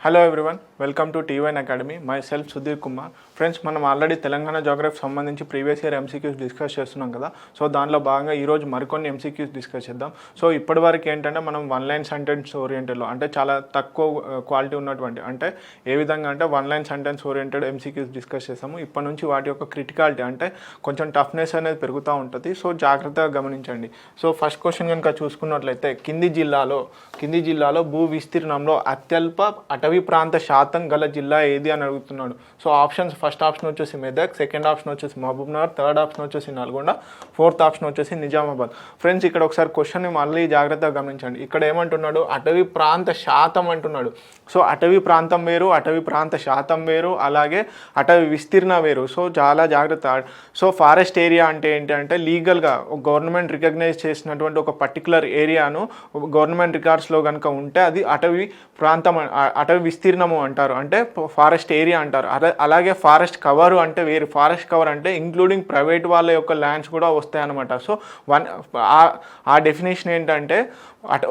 Hello everyone, welcome to టీవైన్ academy. Myself Sudheer Kumar. Friends, మనం already Telangana geography సంబంధించి previous year MCQs discuss చేస్తున్నాం కదా. సో దానిలో భాగంగా ఈరోజు మరికొన్ని ఎంసీక్యూస్ డిస్కస్ చేద్దాం. సో ఇప్పటివరకు ఏంటంటే మనం వన్ లైన్ సెంటెన్స్ ఓరియంటెడ్లో అంటే చాలా తక్కువ క్వాలిటీ ఉన్నటువంటి అంటే ఏ విధంగా అంటే one line sentence oriented MCQs discuss చేస్తాము. ఇప్పటి నుంచి వాటి యొక్క క్రిటికాలిటీ అంటే కొంచెం టఫ్నెస్ అనేది పెరుగుతూ ఉంటుంది. సో జాగ్రత్తగా గమనించండి. సో ఫస్ట్ క్వశ్చన్ కనుక చూసుకున్నట్లయితే కింది జిల్లాలో భూ విస్తీర్ణంలో అత్యల్ప అటవీ ప్రాంత శాతం గల జిల్లా ఏది అని అడుగుతున్నాడు. సో ఆప్షన్స్, ఫస్ట్ ఆప్షన్ వచ్చేసి మెదక్, సెకండ్ ఆప్షన్ వచ్చేసి మహబూబ్ నగర్, థర్డ్ ఆప్షన్ వచ్చేసి నల్గొండ, ఫోర్త్ ఆప్షన్ వచ్చేసి నిజామాబాద్. ఫ్రెండ్స్, ఇక్కడ ఒకసారి క్వశ్చన్ని మళ్ళీ జాగ్రత్తగా గమనించండి. ఇక్కడ ఏమంటున్నాడు? అటవీ ప్రాంత శాతం అంటున్నాడు. సో అటవీ ప్రాంతం వేరు, అటవీ ప్రాంత శాతం వేరు, అలాగే అటవీ విస్తీర్ణ వేరు. సో చాలా జాగ్రత్త. సో ఫారెస్ట్ ఏరియా అంటే ఏంటంటే లీగల్గా గవర్నమెంట్ రికగ్నైజ్ చేసినటువంటి ఒక పర్టికులర్ ఏరియాను గవర్నమెంట్ రికార్డ్స్లో కనుక ఉంటే అది అటవీ ప్రాంతం, అటవీ విస్తీర్ణము అంటారు, అంటే ఫారెస్ట్ ఏరియా అంటారు. అలాగే ఫారెస్ట్ కవర్ అంటే వేరు. ఫారెస్ట్ కవర్ అంటే ఇంక్లూడింగ్ ప్రైవేట్ వాళ్ళ యొక్క ల్యాండ్స్ కూడా వస్తాయన్నమాట. సో ఆ డెఫినేషన్ ఏంటంటే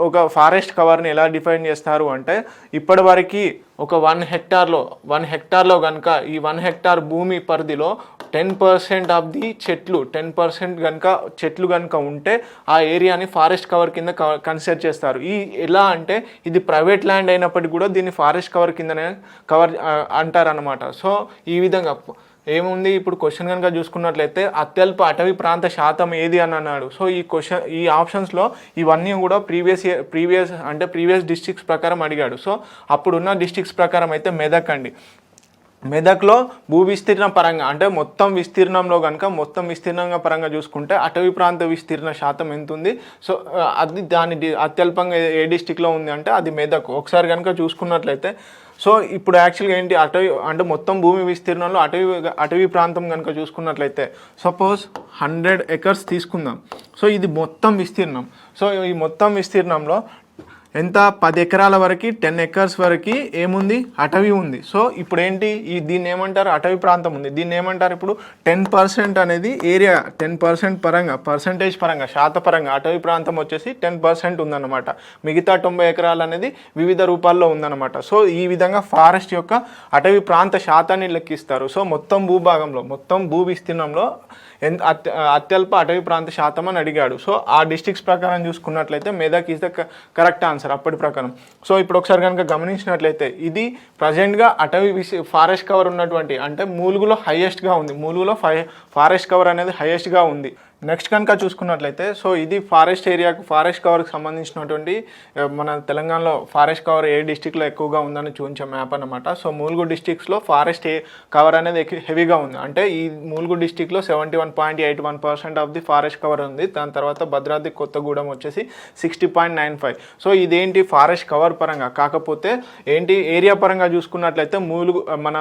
ఒక ఫారెస్ట్ కవర్ని ఎలా డిఫైన్ చేస్తారు అంటే ఇప్పటివరకు ఒక 1 హెక్టార్లో కనుక ఈ 1 హెక్టార్ భూమి పరిధిలో 10% ఆఫ్ ది చెట్లు 10% కనుక చెట్లు కనుక ఉంటే ఆ ఏరియాని ఫారెస్ట్ కవర్ కింద కన్సిడర్ చేస్తారు. ఎలా అంటే ఇది ప్రైవేట్ ల్యాండ్ అయినప్పటికీ కూడా దీన్ని ఫారెస్ట్ కవర్ కిందనే అంటారనమాట. సో ఈ విధంగా ఏముంది, ఇప్పుడు క్వశ్చన్ కనుక చూసుకున్నట్లయితే అత్యల్ప అటవీ ప్రాంత శాతం ఏది అని అన్నాడు. సో ఈ ఆప్షన్స్లో ఇవన్నీ కూడా ప్రీవియస్ డిస్ట్రిక్ట్స్ ప్రకారం అడిగాడు. సో అప్పుడున్న డిస్ట్రిక్ట్స్ ప్రకారం అయితే మెదక్ అండి. మెదక్లో భూ విస్తీర్ణ పరంగా అంటే మొత్తం విస్తీర్ణంగా పరంగా చూసుకుంటే అటవీ ప్రాంత విస్తీర్ణ శాతం ఎంత ఉంది? సో అది అత్యల్పంగా ఏ డిస్టిక్లో ఉంది అంటే అది మెదక్. ఒకసారి కనుక చూసుకున్నట్లయితే సో ఇప్పుడు యాక్చువల్గా ఏంటి, అటవీ అంటే మొత్తం భూమి విస్తీర్ణంలో అటవీ ప్రాంతం కనుక చూసుకున్నట్లయితే సపోజ్ 100 acres తీసుకుందాం. సో ఇది మొత్తం విస్తీర్ణం. సో ఈ మొత్తం విస్తీర్ణంలో ఎంత 10 ఎకరాల వరకు 10 acres వరకు ఏముంది? అటవీ ఉంది. సో ఇప్పుడు ఏంటి, దీన్ని ఏమంటారు? అటవీ ప్రాంతం ఉంది. దీన్ని ఏమంటారు? ఇప్పుడు 10% అనేది ఏరియా, 10% పర్సంటేజ్ పరంగా శాతపరంగా అటవీ ప్రాంతం వచ్చేసి 10% ఉందన్నమాట. మిగతా 90 ఎకరాలు అనేది వివిధ రూపాల్లో ఉందన్నమాట. సో ఈ విధంగా ఫారెస్ట్ యొక్క అటవీ ప్రాంత శాతాన్ని లెక్కిస్తారు. సో మొత్తం భూ విస్తీర్ణంలో అత్యల్ప అటవీ ప్రాంత శాతం అని అడిగాడు. సో ఆ డిస్ట్రిక్ట్స్ ప్రకారం చూసుకున్నట్లయితే Medak is the correct answer అప్పటి ప్రకారం. సో ఇప్పుడు ఒకసారి కనుక గమనించినట్లయితే ఇది ప్రజెంట్గా ఫారెస్ట్ కవర్ ఉన్నటువంటి అంటే ములుగులో హైయెస్ట్గా ఉంది. ములుగులో ఫారెస్ట్ కవర్ అనేది హైయెస్ట్గా ఉంది. నెక్స్ట్ కనుక చూసుకున్నట్లయితే సో ఇది ఫారెస్ట్ కవర్కి సంబంధించినటువంటి మన తెలంగాణలో ఫారెస్ట్ కవర్ ఏ డిస్టిక్లో ఎక్కువగా ఉందని చూపించే మ్యాప్ అనమాట. సో ములుగు డిస్టిక్స్లో ఫారెస్ట్ కవర్ అనేది హెవీగా ఉంది. అంటే ఈ ములుగు డిస్టిక్లో 71.81% ఆఫ్ ది ఫారెస్ట్ కవర్ ఉంది. దాని తర్వాత భద్రాద్రి కొత్తగూడెం వచ్చేసి 60.95. సో ఇదేంటి ఫారెస్ట్ కవర్ పరంగా. కాకపోతే ఏంటి ఏరియా పరంగా చూసుకున్నట్లయితే మన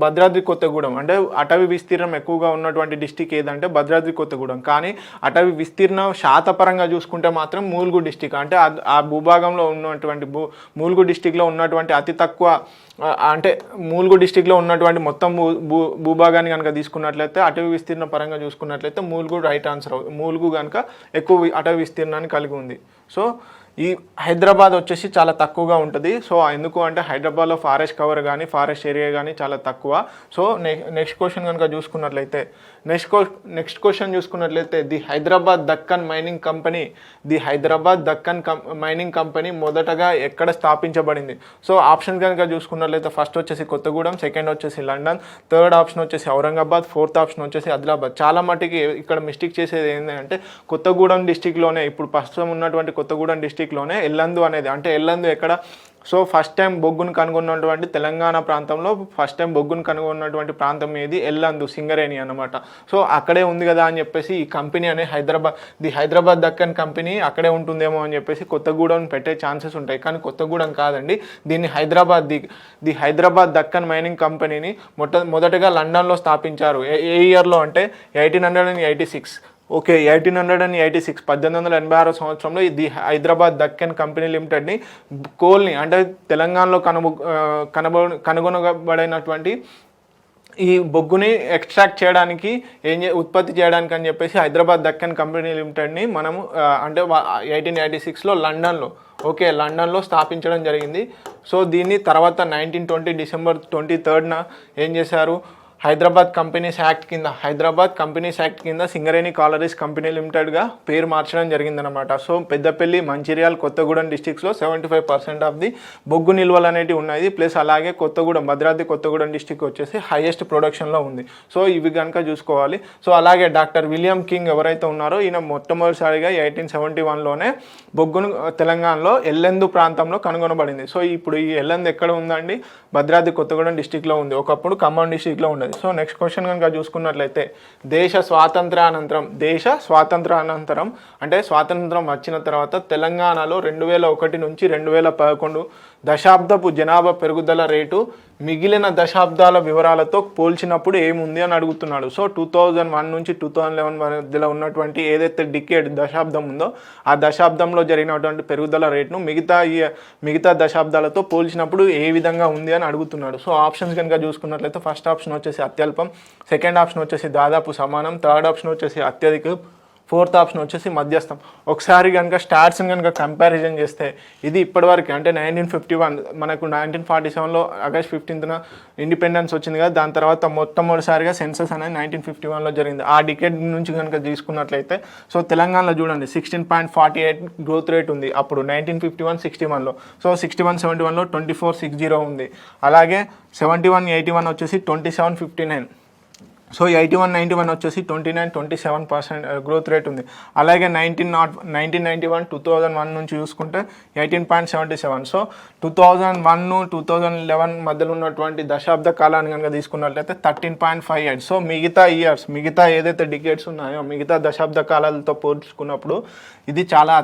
భద్రాద్రి కొత్తగూడెం అంటే అటవీ విస్తీర్ణం ఎక్కువగా ఉన్నటువంటి డిస్టిక్ ఏదంటే భద్రాద్రి కొత్తగూడెం. కానీ అటవీ విస్తీర్ణ శాతపరంగా చూసుకుంటే మాత్రం ములుగు డిస్టిక్ అంటే ఆ భూభాగంలో ఉన్నటువంటి ములుగు డిస్టిక్లో ఉన్నటువంటి అతి తక్కువ అంటే ములుగు డిస్టిక్లో ఉన్నటువంటి మొత్తం భూభాగాన్ని కనుక తీసుకున్నట్లయితే అటవీ విస్తీర్ణ పరంగా చూసుకున్నట్లయితే ములుగు రైట్ ఆన్సర్. ములుగు కనుక ఎక్కువ అటవీ విస్తీర్ణాన్ని కలిగి ఉంది. సో ఈ హైదరాబాద్ వచ్చేసి చాలా తక్కువగా ఉంటుంది. సో ఎందుకు అంటే హైదరాబాద్లో ఫారెస్ట్ కవర్ కానీ ఫారెస్ట్ ఏరియా కానీ చాలా తక్కువ. సో నెక్స్ట్ క్వశ్చన్ కనుక చూసుకున్నట్లయితే నెక్స్ట్ క్వశ్చన్ చూసుకున్నట్లయితే the Hyderabad Deccan mining company మొదటగా ఎక్కడ స్థాపించబడింది? సో ఆప్షన్ కనుక చూసుకున్నట్లయితే ఫస్ట్ వచ్చేసి కొత్తగూడెం, సెకండ్ వచ్చేసి లండన్, థర్డ్ ఆప్షన్ వచ్చేసి ఔరంగాబాద్, ఫోర్త్ ఆప్షన్ వచ్చేసి ఆదిలాబాద్. చాలా మటుకి ఇక్కడ మిస్టేక్ చేసేది ఏంటంటే కొత్తగూడెం డిస్టిక్లోనే ఇప్పుడు ప్రస్తుతం ఉన్నటువంటి కొత్తగూడెం డిస్టిక్లోనే ఎల్లందు అనేది అంటే ఎల్లందు ఎక్కడ? సో ఫస్ట్ టైం బొగ్గును కనుగొన్నటువంటి తెలంగాణ ప్రాంతంలో ఫస్ట్ టైం బొగ్గును కనుగొన్నటువంటి ప్రాంతం ఏది? ఎల్లందు, సింగరేణి అన్నమాట. సో అక్కడే ఉంది కదా అని చెప్పేసి ఈ కంపెనీ అనే హైదరాబాద్ దక్కన్ కంపెనీ అక్కడే ఉంటుందేమో అని చెప్పేసి కొత్తగూడెం పెట్టే ఛాన్సెస్ ఉంటాయి. కానీ కొత్తగూడెం కాదండి. దీన్ని హైదరాబాద్ దక్కన్ మైనింగ్ కంపెనీని మొదటగా లండన్లో స్థాపించారు. ఏ ఇయర్లో అంటే 1886. ఓకే, 1886 1886 సంవత్సరంలో ఇది హైదరాబాద్ దక్కన్ కంపెనీ లిమిటెడ్ని కోల్ని అంటే తెలంగాణలో కనుగొనబడినటువంటి ఈ బొగ్గుని ఎక్స్ట్రాక్ట్ చేయడానికి ఉత్పత్తి చేయడానికి అని చెప్పేసి హైదరాబాద్ దక్కన్ కంపెనీ లిమిటెడ్ని మనము అంటే 1886లో లండన్లో స్థాపించడం జరిగింది. సో దీన్ని తర్వాత 1920 డిసెంబర్ 23న ఏం చేశారు, హైదరాబాద్ కంపెనీస్ యాక్ట్ కింద సింగరేణి కాలరీస్ కంపెనీ లిమిటెడ్గా పేరు మార్చడం జరిగిందనమాట. సో పెద్దపల్లి, మంచిర్యాల, కొత్తగూడెం డిస్టిక్స్లో 75% ఆఫ్ ది బొగ్గు నిల్వలు అనేవి ఉన్నాయి. ప్లస్ అలాగే భద్రాద్రి కొత్తగూడెం డిస్టిక్ వచ్చేసి హైయెస్ట్ ప్రొడక్షన్లో ఉంది. సో ఇవి కనుక చూసుకోవాలి. సో అలాగే డాక్టర్ విలియం కింగ్ ఎవరైతే ఉన్నారో ఈయన మొట్టమొదటిసారిగా 1871లోనే బొగ్గును తెలంగాణలో ఎల్లెందు ప్రాంతంలో కనుగొనబడింది. సో ఇప్పుడు ఈ ఎల్లెందు ఎక్కడ ఉందండి, భద్రాద్రి కొత్తగూడెం డిస్టిక్లో ఉంది. ఒకప్పుడు ఖమ్మం డిస్టిక్లో ఉండేది. సో నెక్స్ట్ క్వశ్చన్ కనుక చూసుకున్నట్లయితే దేశ స్వాతంత్రానంతరం అంటే స్వాతంత్రం వచ్చిన తర్వాత తెలంగాణలో 2001 నుంచి 2011 దశాబ్దపు జనాభా పెరుగుదల రేటు మిగిలిన దశాబ్దాల వివరాలతో పోల్చినప్పుడు ఏముంది అని అడుగుతున్నాడు. సో 2001 నుంచి 2011 మధ్యలో ఉన్నటువంటి ఏదైతే దశాబ్దం ఉందో ఆ దశాబ్దంలో జరిగినటువంటి పెరుగుదల రేటును మిగతా దశాబ్దాలతో పోల్చినప్పుడు ఏ విధంగా ఉంది అని అడుగుతున్నాడు. సో ఆప్షన్స్ కనుక చూసుకున్నట్లయితే ఫస్ట్ ఆప్షన్ వచ్చేసి అత్యల్పం, సెకండ్ ఆప్షన్ వచ్చేసి దాదాపు సమానం, థర్డ్ ఆప్షన్ వచ్చేసి అత్యధికం, ఫోర్త్ ఆప్షన్ వచ్చేసి మధ్యస్థం. ఒకసారి కనుక స్టాట్స్ని కనుక కంపారిజన్ చేస్తే ఇది ఇప్పటివరకు అంటే 1951 మనకు 1947లో ఆగస్ట్ 15న ఇండిపెండెన్స్ వచ్చింది కదా, దాని తర్వాత మొట్టమొదటిసారిగా సెన్సస్ అనేది 1951లో జరిగింది. ఆ డికేడ్ నుంచి కనుక తీసుకున్నట్లయితే సో తెలంగాణలో చూడండి 16.48 గ్రోత్ రేట్ ఉంది అప్పుడు 1951-61లో. సో 61-71లో 24.60 ఉంది. అలాగే 71-81 వచ్చేసి 27-59. సో 81-91 వచ్చేసి 29-27% గ్రోత్ రేట్ ఉంది. అలాగే 1991-2001 నుంచి చూసుకుంటే 18.77. సో 2001-2011 మధ్యలో ఉన్నటువంటి దశాబ్ద కాలాన్ని కనుక తీసుకున్నట్లయితే 13.58. సో మిగతా ఏదైతే డికేడ్స్ ఉన్నాయో మిగతా దశాబ్ద కాలాలతో పోల్చుకున్నప్పుడు ఇది చాలా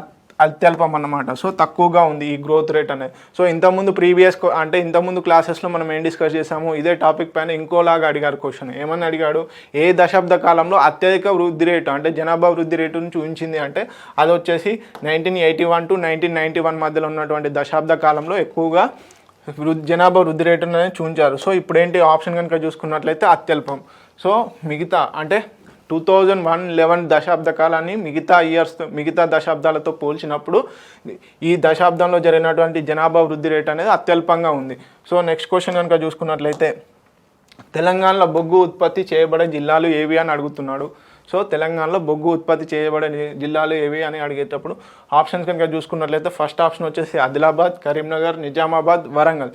అత్యల్పం అన్నమాట. సో తక్కువగా ఉంది ఈ గ్రోత్ రేట్ అనేది. సో ఇంతకుముందు క్లాసెస్లో మనం ఏం డిస్కస్ చేసాము, ఇదే టాపిక్ పైన ఇంకోలాగా అడిగారు క్వశ్చన్. ఏమని అడిగాడు, ఏ దశాబ్ద కాలంలో అత్యధిక వృద్ధి రేటు అంటే జనాభా వృద్ధి రేటును చూపించింది అంటే అది వచ్చేసి 1981-1991 మధ్యలో ఉన్నటువంటి దశాబ్ద కాలంలో ఎక్కువగా జనాభా వృద్ధి రేటు అనేది చూపించారు. సో ఇప్పుడేంటి ఆప్షన్ కనుక చూసుకున్నట్లయితే అత్యల్పం. సో మిగతా అంటే 2001-11 దశాబ్ద కాలాన్ని మిగతా దశాబ్దాలతో పోల్చినప్పుడు ఈ దశాబ్దంలో జరిగినటువంటి జనాభా వృద్ధి రేట్ అనేది అత్యల్పంగా ఉంది. సో నెక్స్ట్ క్వశ్చన్ కనుక చూసుకున్నట్లయితే తెలంగాణలో బొగ్గు ఉత్పత్తి చేయబడే జిల్లాలు ఏవి అని అడుగుతున్నాడు. సో తెలంగాణలో బొగ్గు ఉత్పత్తి చేయబడే జిల్లాలు ఏవి అని అడిగేటప్పుడు ఆప్షన్స్ కనుక చూసుకున్నట్లయితే ఫస్ట్ ఆప్షన్ వచ్చేసి ఆదిలాబాద్, కరీంనగర్, నిజామాబాద్, వరంగల్.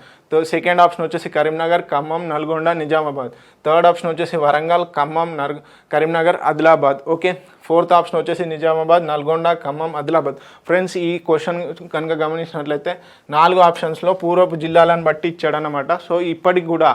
సెకండ్ ఆప్షన్ వచ్చేసి కరీంనగర్, ఖమ్మం, నల్గొండ, నిజామాబాద్. థర్డ్ ఆప్షన్ వచ్చేసి Warangal, Khammam, Karimnagar, Adilabad. Okay, fourth option వచ్చేసి నిజామాబాద్, నల్గొండ, ఖమ్మం, ఆదిలాబాద్. ఫ్రెండ్స్ ఈ క్వశ్చన్ కనుక గమనించినట్లయితే 4 ఆప్షన్స్లో పూర్వపు జిల్లాలను బట్టి ఇచ్చాడనమాట. సో ఇప్పటికి కూడా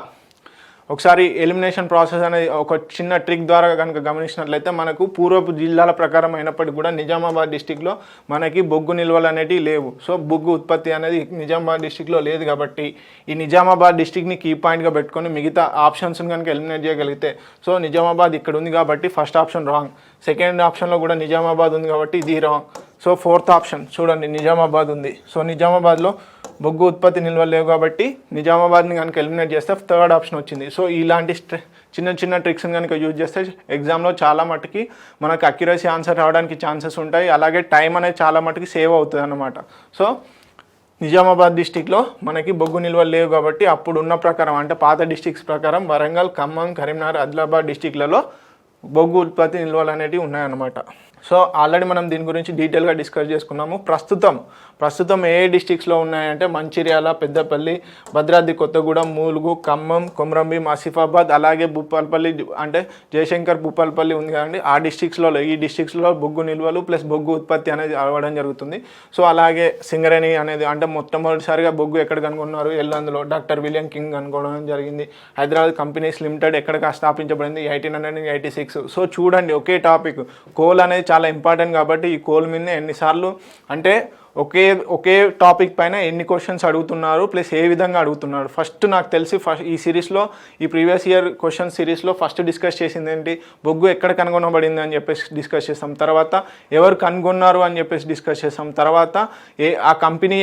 ఒకసారి ఎలిమినేషన్ ప్రాసెస్ అనేది ఒక చిన్న ట్రిక్ ద్వారా కనుక గమనించినట్లయితే మనకు పూర్వపు జిల్లాల ప్రకారం అయినప్పటికీ కూడా నిజామాబాద్ డిస్టిక్లో మనకి బొగ్గు నిల్వలు అనేవి లేవు. సో బొగ్గు ఉత్పత్తి అనేది నిజామాబాద్ డిస్టిక్లో లేదు కాబట్టి ఈ నిజామాబాద్ డిస్టిక్ని కీ పాయింట్గా పెట్టుకొని మిగతా ఆప్షన్స్ని కనుక ఎలిమినేట్ చేయగలిగితే సో నిజామాబాద్ ఇక్కడ ఉంది కాబట్టి ఫస్ట్ ఆప్షన్ రాంగ్, సెకండ్ ఆప్షన్లో కూడా నిజామాబాద్ ఉంది కాబట్టి ఇది రాంగ్. సో ఫోర్త్ ఆప్షన్ చూడండి నిజామాబాద్ ఉంది. సో నిజామాబాద్లో బొగ్గు ఉత్పత్తి నిల్వలు లేవు కాబట్టి నిజామాబాద్ని కనుక ఎలిమినేట్ చేస్తే థర్డ్ ఆప్షన్ వచ్చింది. సో ఇలాంటి చిన్న ట్రిక్స్ని కనుక యూజ్ చేస్తే ఎగ్జామ్లో చాలా మట్టుకి మనకు అక్యురసీ ఆన్సర్ రావడానికి ఛాన్సెస్ ఉంటాయి. అలాగే టైం అనేది చాలా మట్టుకి సేవ్ అవుతుంది అన్నమాట. సో నిజామాబాద్ డిస్టిక్లో మనకి బొగ్గు నిల్వలు లేవు కాబట్టి అప్పుడు ఉన్న ప్రకారం అంటే పాత డిస్టిక్స్ ప్రకారం వరంగల్, ఖమ్మం, కరీంనగర్, ఆదిలాబాద్ డిస్టిక్లలో బొగ్గు ఉత్పత్తి నిల్వలు అనేవి ఉన్నాయన్నమాట. సో ఆల్రెడీ మనం దీని గురించి డీటెయిల్గా డిస్కస్ చేసుకున్నాము. ప్రస్తుతం ఏ డిస్ట్రిక్ట్స్లో ఉన్నాయంటే మంచిర్యాల, పెద్దపల్లి, భద్రాద్రి కొత్తగూడెం, ములుగు, ఖమ్మం, కొమరంభీం, ఆసిఫాబాద్, అలాగే భూపాలపల్లి అంటే జయశంకర్ భూపాలపల్లి ఉంది కదండి. ఈ డిస్ట్రిక్ట్స్లో బొగ్గు నిల్వలు ప్లస్ బొగ్గు ఉత్పత్తి అనేది అవ్వడం జరుగుతుంది. సో అలాగే సింగరేణి అనేది అంటే మొట్టమొదటిసారిగా బొగ్గు ఎక్కడ కనుగొన్నారు, ఎల్లందులో డాక్టర్ విలియం కింగ్ కనుగొనడం జరిగింది. హైదరాబాద్ కంపెనీస్ లిమిటెడ్ ఎక్కడ స్థాపించబడింది, 1886. సో చూడండి ఒకే టాపిక్ కోల్ అనేది చాలా ఇంపార్టెంట్ కాబట్టి ఈ కోల్ మీద ఎన్నిసార్లు అంటే ఒకే టాపిక్ పైన ఎన్ని క్వశ్చన్స్ అడుగుతున్నారు ప్లస్ ఏ విధంగా అడుగుతున్నారు. ఫస్ట్ నాకు తెలిసి ఈ సిరీస్లో ఈ ప్రీవియస్ ఇయర్ క్వశ్చన్ సిరీస్లో ఫస్ట్ డిస్కస్ చేసింది ఏంటి, బొగ్గు ఎక్కడ కనుగొనబడింది అని చెప్పేసి డిస్కస్ చేస్తాం. తర్వాత ఎవరు కనుగొన్నారు అని చెప్పేసి డిస్కస్ చేస్తాం. తర్వాత ఆ కంపెనీ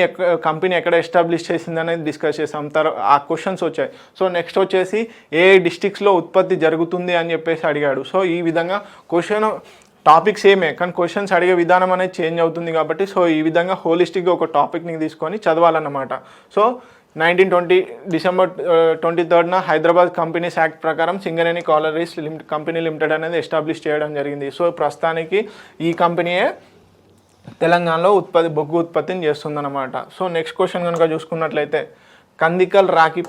ఎక్కడ ఎస్టాబ్లిష్ చేసింది అనేది డిస్కస్ చేస్తాం. ఆ క్వశ్చన్స్ వచ్చాయి. సో నెక్స్ట్ వచ్చేసి ఏ డిస్ట్రిక్ట్స్లో ఉత్పత్తి జరుగుతుంది అని చెప్పేసి అడిగాడు. సో ఈ విధంగా క్వశ్చన్ టాపిక్ సేమే కానీ క్వశ్చన్స్ అడిగే విధానం అనేది చేంజ్ అవుతుంది కాబట్టి సో ఈ విధంగా హోలిస్టిక్గా ఒక టాపిక్ని తీసుకొని చదవాలన్నమాట. సో 1920 డిసెంబర్ 23న హైదరాబాద్ కంపెనీస్ యాక్ట్ ప్రకారం సింగరేణి కాలరీస్ కంపెనీ లిమిటెడ్ అనేది ఎస్టాబ్లిష్ చేయడం జరిగింది. సో ప్రస్తుతానికి ఈ కంపెనీయే తెలంగాణలో బొగ్గు ఉత్పత్తిని చేస్తుందన్నమాట. సో నెక్స్ట్ క్వశ్చన్ కనుక చూసుకున్నట్లయితే కందికల్ రాఖీ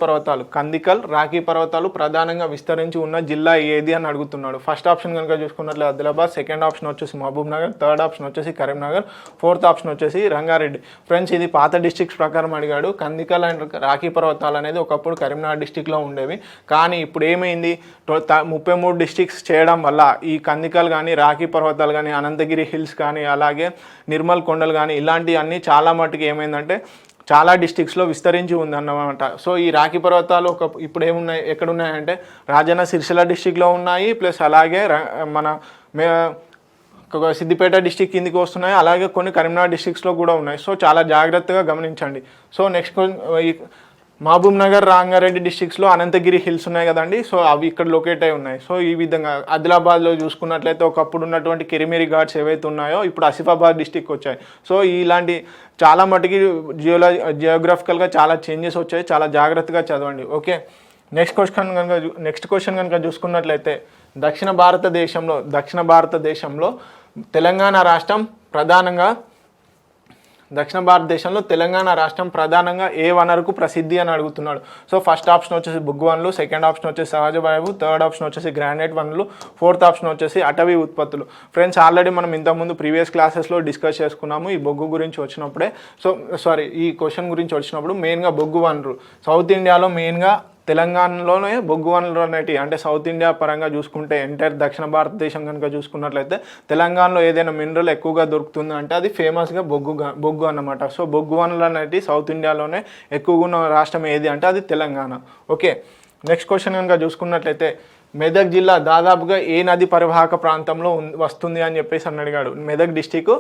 పర్వతాలు ప్రధానంగా విస్తరించి ఉన్న జిల్లా ఏది అని అడుగుతున్నాడు. ఫస్ట్ ఆప్షన్ కనుక చూసుకున్నట్లయితే ఆదిలాబాద్, సెకండ్ ఆప్షన్ వచ్చేసి మహబూబ్ నగర్, థర్డ్ ఆప్షన్ వచ్చేసి కరీంనగర్, ఫోర్త్ ఆప్షన్ వచ్చేసి రంగారెడ్డి. ఫ్రెండ్స్ ఇది పాత డిస్ట్రిక్ట్స్ ప్రకారం అడిగాడు. కందికల్ అండ్ రాఖీ పర్వతాలు అనేది ఒకప్పుడు కరీంనగర్ డిస్టిక్లో ఉండేవి. కానీ ఇప్పుడు ఏమైంది, 33 డిస్ట్రిక్ట్స్ చేయడం వల్ల ఈ కందికల్ కానీ రాఖీ పర్వతాలు కానీ అనంతగిరి హిల్స్ కానీ అలాగే నిర్మల్ కొండలు కానీ ఇలాంటివన్నీ చాలా మటుకు ఏమైందంటే చాలా డిస్ట్రిక్ట్స్లో విస్తరించి ఉందన్నమాట. సో ఈ రాఖీ పర్వతాలు ఇప్పుడు ఎక్కడున్నాయంటే రాజన్న సిరిసిల్ల డిస్ట్రిక్ట్లో ఉన్నాయి, ప్లస్ అలాగే మన సిద్దిపేట డిస్ట్రిక్ట్ కిందికి వస్తున్నాయి, అలాగే కొన్ని కరీంనగర్ డిస్ట్రిక్ట్స్లో కూడా ఉన్నాయి. సో చాలా జాగ్రత్తగా గమనించండి. So next Mahabubnagar, Rangareddy డిస్ట్రిక్ట్స్లో అనంతగిరి హిల్స్ ఉన్నాయి కదండి. సో అవి ఇక్కడ లొకేట్ అయి ఉన్నాయి. సో ఈ విధంగా ఆదిలాబాద్లో చూసుకున్నట్లయితే ఒకప్పుడు ఉన్నటువంటి కిరిమిరి ఘాట్స్ ఏవైతే ఉన్నాయో ఇప్పుడు ఆసిఫాబాద్ డిస్ట్రిక్ట్ వచ్చాయి. సో ఇలాంటి చాలా మటుకి జియోగ్రఫికల్గా చాలా చేంజెస్ వచ్చాయి. చాలా జాగ్రత్తగా చదవండి. ఓకే, నెక్స్ట్ క్వశ్చన్ కనుక చూసుకున్నట్లయితే దక్షిణ భారతదేశంలో తెలంగాణ రాష్ట్రం ప్రధానంగా ఏ వనరుకు ప్రసిద్ధి అని అడుగుతున్నాడు. సో ఫస్ట్ ఆప్షన్ వచ్చేసి బొగ్గు వనరులు, సెకండ్ ఆప్షన్ వచ్చేసి సహజ వాయువు, థర్డ్ ఆప్షన్ వచ్చేసి గ్రానైట్ వనరులు, ఫోర్త్ ఆప్షన్ వచ్చేసి అటవీ ఉత్పత్తులు. ఫ్రెండ్స్ ఆల్రెడీ మనం ఇంతకుముందు ప్రీవియస్ క్లాసెస్లో డిస్కస్ చేసుకున్నాము ఈ బొగ్గు గురించి వచ్చినప్పుడే. ఈ క్వశ్చన్ గురించి వచ్చినప్పుడు మెయిన్గా బొగ్గు వనరు సౌత్ ఇండియాలో మెయిన్గా తెలంగాణలోనే బొగ్గు వనరులు అనేవి అంటే సౌత్ ఇండియా పరంగా చూసుకుంటే ఎంటైర్ దక్షిణ భారతదేశం కనుక చూసుకున్నట్లయితే తెలంగాణలో ఏదైనా మినరల్ ఎక్కువగా దొరుకుతుంది అంటే అది ఫేమస్గా బొగ్గు అన్నమాట. సో బొగ్గు వనరులు అనేవి సౌత్ ఇండియాలోనే ఎక్కువగా ఉన్న రాష్ట్రం ఏది అంటే అది తెలంగాణ. ఓకే, నెక్స్ట్ క్వశ్చన్ కనుక చూసుకున్నట్లయితే మెదక్ జిల్లా దాదాపుగా ఏ నది పరివాహక ప్రాంతంలో వస్తుంది అని చెప్పేసి అని అడిగాడు. మెదక్ డిస్టిక్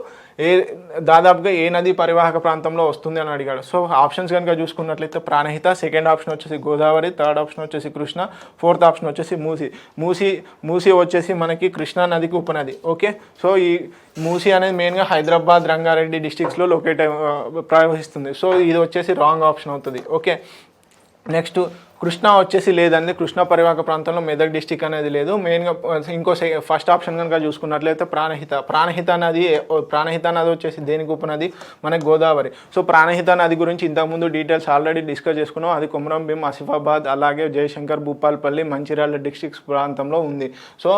దాదాపుగా ఏ నది పరివాహక ప్రాంతంలో వస్తుంది అని అడిగాడు. సో ఆప్షన్స్ కనుక చూసుకున్నట్లయితే ప్రాణహిత, సెకండ్ ఆప్షన్ వచ్చేసి గోదావరి, థర్డ్ ఆప్షన్ వచ్చేసి కృష్ణ, ఫోర్త్ ఆప్షన్ వచ్చేసి మూసి వచ్చేసి మనకి కృష్ణా నదికి ఉపనది. ఓకే, సో ఈ మూసి అనేది మెయిన్గా హైదరాబాద్, రంగారెడ్డి డిస్ట్రిక్ట్స్లో ప్రవహిస్తుంది. సో ఇది వచ్చేసి రాంగ్ ఆప్షన్ అవుతుంది. ఓకే, నెక్స్ట్ కృష్ణా వచ్చేసి లేదండి. కృష్ణా పరివాహక ప్రాంతంలో మెదక్ డిస్టిక్ అనేది లేదు. మెయిన్గా ఫస్ట్ ఆప్షన్ కనుక చూసుకున్నట్లయితే ప్రాణహిత నది వచ్చేసి దేనికి ఉపనది మనకి గోదావరి. సో ప్రాణహిత నది గురించి ఇంతకుముందు డీటెయిల్స్ ఆల్రెడీ డిస్కస్ చేసుకున్నాం. అది కొమరం భీం, ఆసిఫాబాద్ అలాగే జయశంకర్, భూపాల్పల్లి, మంచిర్యాల డిస్ట్రిక్ట్స్ ప్రాంతంలో ఉంది. సో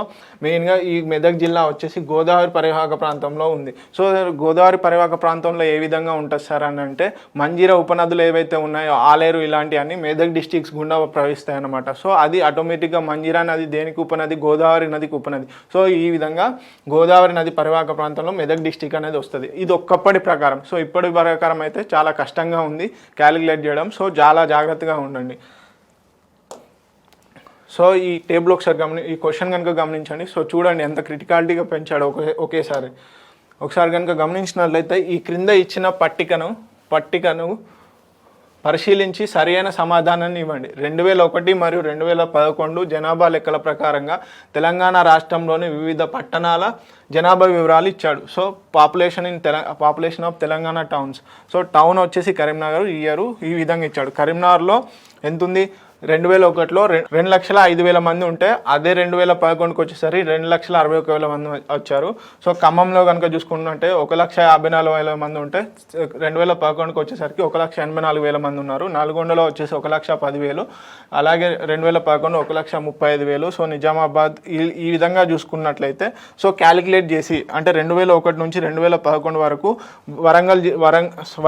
మెయిన్గా ఈ మెదక్ జిల్లా వచ్చేసి గోదావరి పరివాహక ప్రాంతంలో ఉంది. సో గోదావరి పరివాహక ప్రాంతంలో ఏ విధంగా ఉంటుంది సార్ అని అంటే మంజీరా ఉపనదులు ఏవైతే ఉన్నాయో ఆలేరు ఇలాంటివన్నీ మెదక్ డిస్ట్రిక్ట్స్ గుండా ప్రవహిస్తాయి అన్నమాట. సో అది ఆటోమేటిక్గా మంజీరా నది దేనికి ఉపనది, గోదావరి నదికి ఉపనది. సో ఈ విధంగా గోదావరి నది పరివాహక ప్రాంతంలో మెదక్ డిస్టిక్ అనేది వస్తుంది. ఇది ఒక్కప్పటి ప్రకారం. సో ఇప్పటి ప్రకారం అయితే చాలా కష్టంగా ఉంది క్యాలిక్యులేట్ చేయడం. సో చాలా జాగ్రత్తగా ఉండండి. సో ఈ టేబుల్ ఈ క్వశ్చన్ కనుక గమనించండి. సో చూడండి ఎంత క్రిటికాలిటీగా పెంచాడు ఒకేసారి. ఒకసారి కనుక గమనించినట్లయితే ఈ క్రింద ఇచ్చిన పట్టికను పరిశీలించి సరైన సమాధానాన్ని ఇవ్వండి. 2001 మరియు 2011 జనాభా లెక్కల ప్రకారంగా తెలంగాణ రాష్ట్రంలోని వివిధ పట్టణాల జనాభా వివరాలు ఇచ్చాడు. So population of Telangana towns. So town వచ్చేసి కరీంనగర్ ఈ విధంగా ఇచ్చాడు. కరీంనగర్లో ఎంత ఉంది, 2001లో 2,05,000 మంది ఉంటే అదే 2011కి వచ్చేసరికి 2,61,000 మంది వచ్చారు. సో ఖమ్మంలో కనుక చూసుకుంటే 1,54,000 మంది ఉంటే 2011కి వచ్చేసరికి 1,84,000 మంది ఉన్నారు. నల్గొండలో వచ్చేసి 1,10,000, అలాగే 2011 1,35,000. సో నిజామాబాద్ ఈ విధంగా చూసుకున్నట్లయితే సో క్యాలిక్యులేట్ చేసి అంటే 2001 నుంచి 2011 వరకు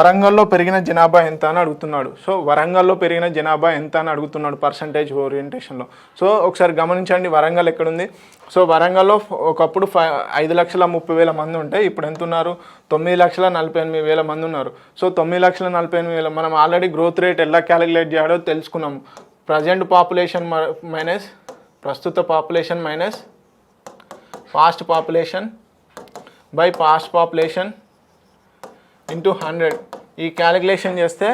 వరంగల్లో పెరిగిన జనాభా ఎంత అని అడుగుతున్నాడు. సో వరంగల్లో పెరిగిన జనాభా ఎంత అని అడుగుతున్నాడు అడుగుతున్నాడు పర్సంటేజ్ ఓరియంటేషన్లో. సో ఒకసారి గమనించండి వరంగల్ ఎక్కడుంది. సో వరంగల్లో ఒకప్పుడు 5,30,000 మంది ఉంటే ఇప్పుడు ఎంత ఉన్నారు, 9,48,000 మంది ఉన్నారు. సో 9,48,000 మనం ఆల్రెడీ గ్రోత్ రేట్ ఎలా క్యాలిక్యులేట్ చేయాలో తెలుసుకున్నాము. ప్రజెంట్ పాపులేషన్ మైనస్ ప్రస్తుత population minus past population by past population into 100 ఈ క్యాలిక్యులేషన్ చేస్తే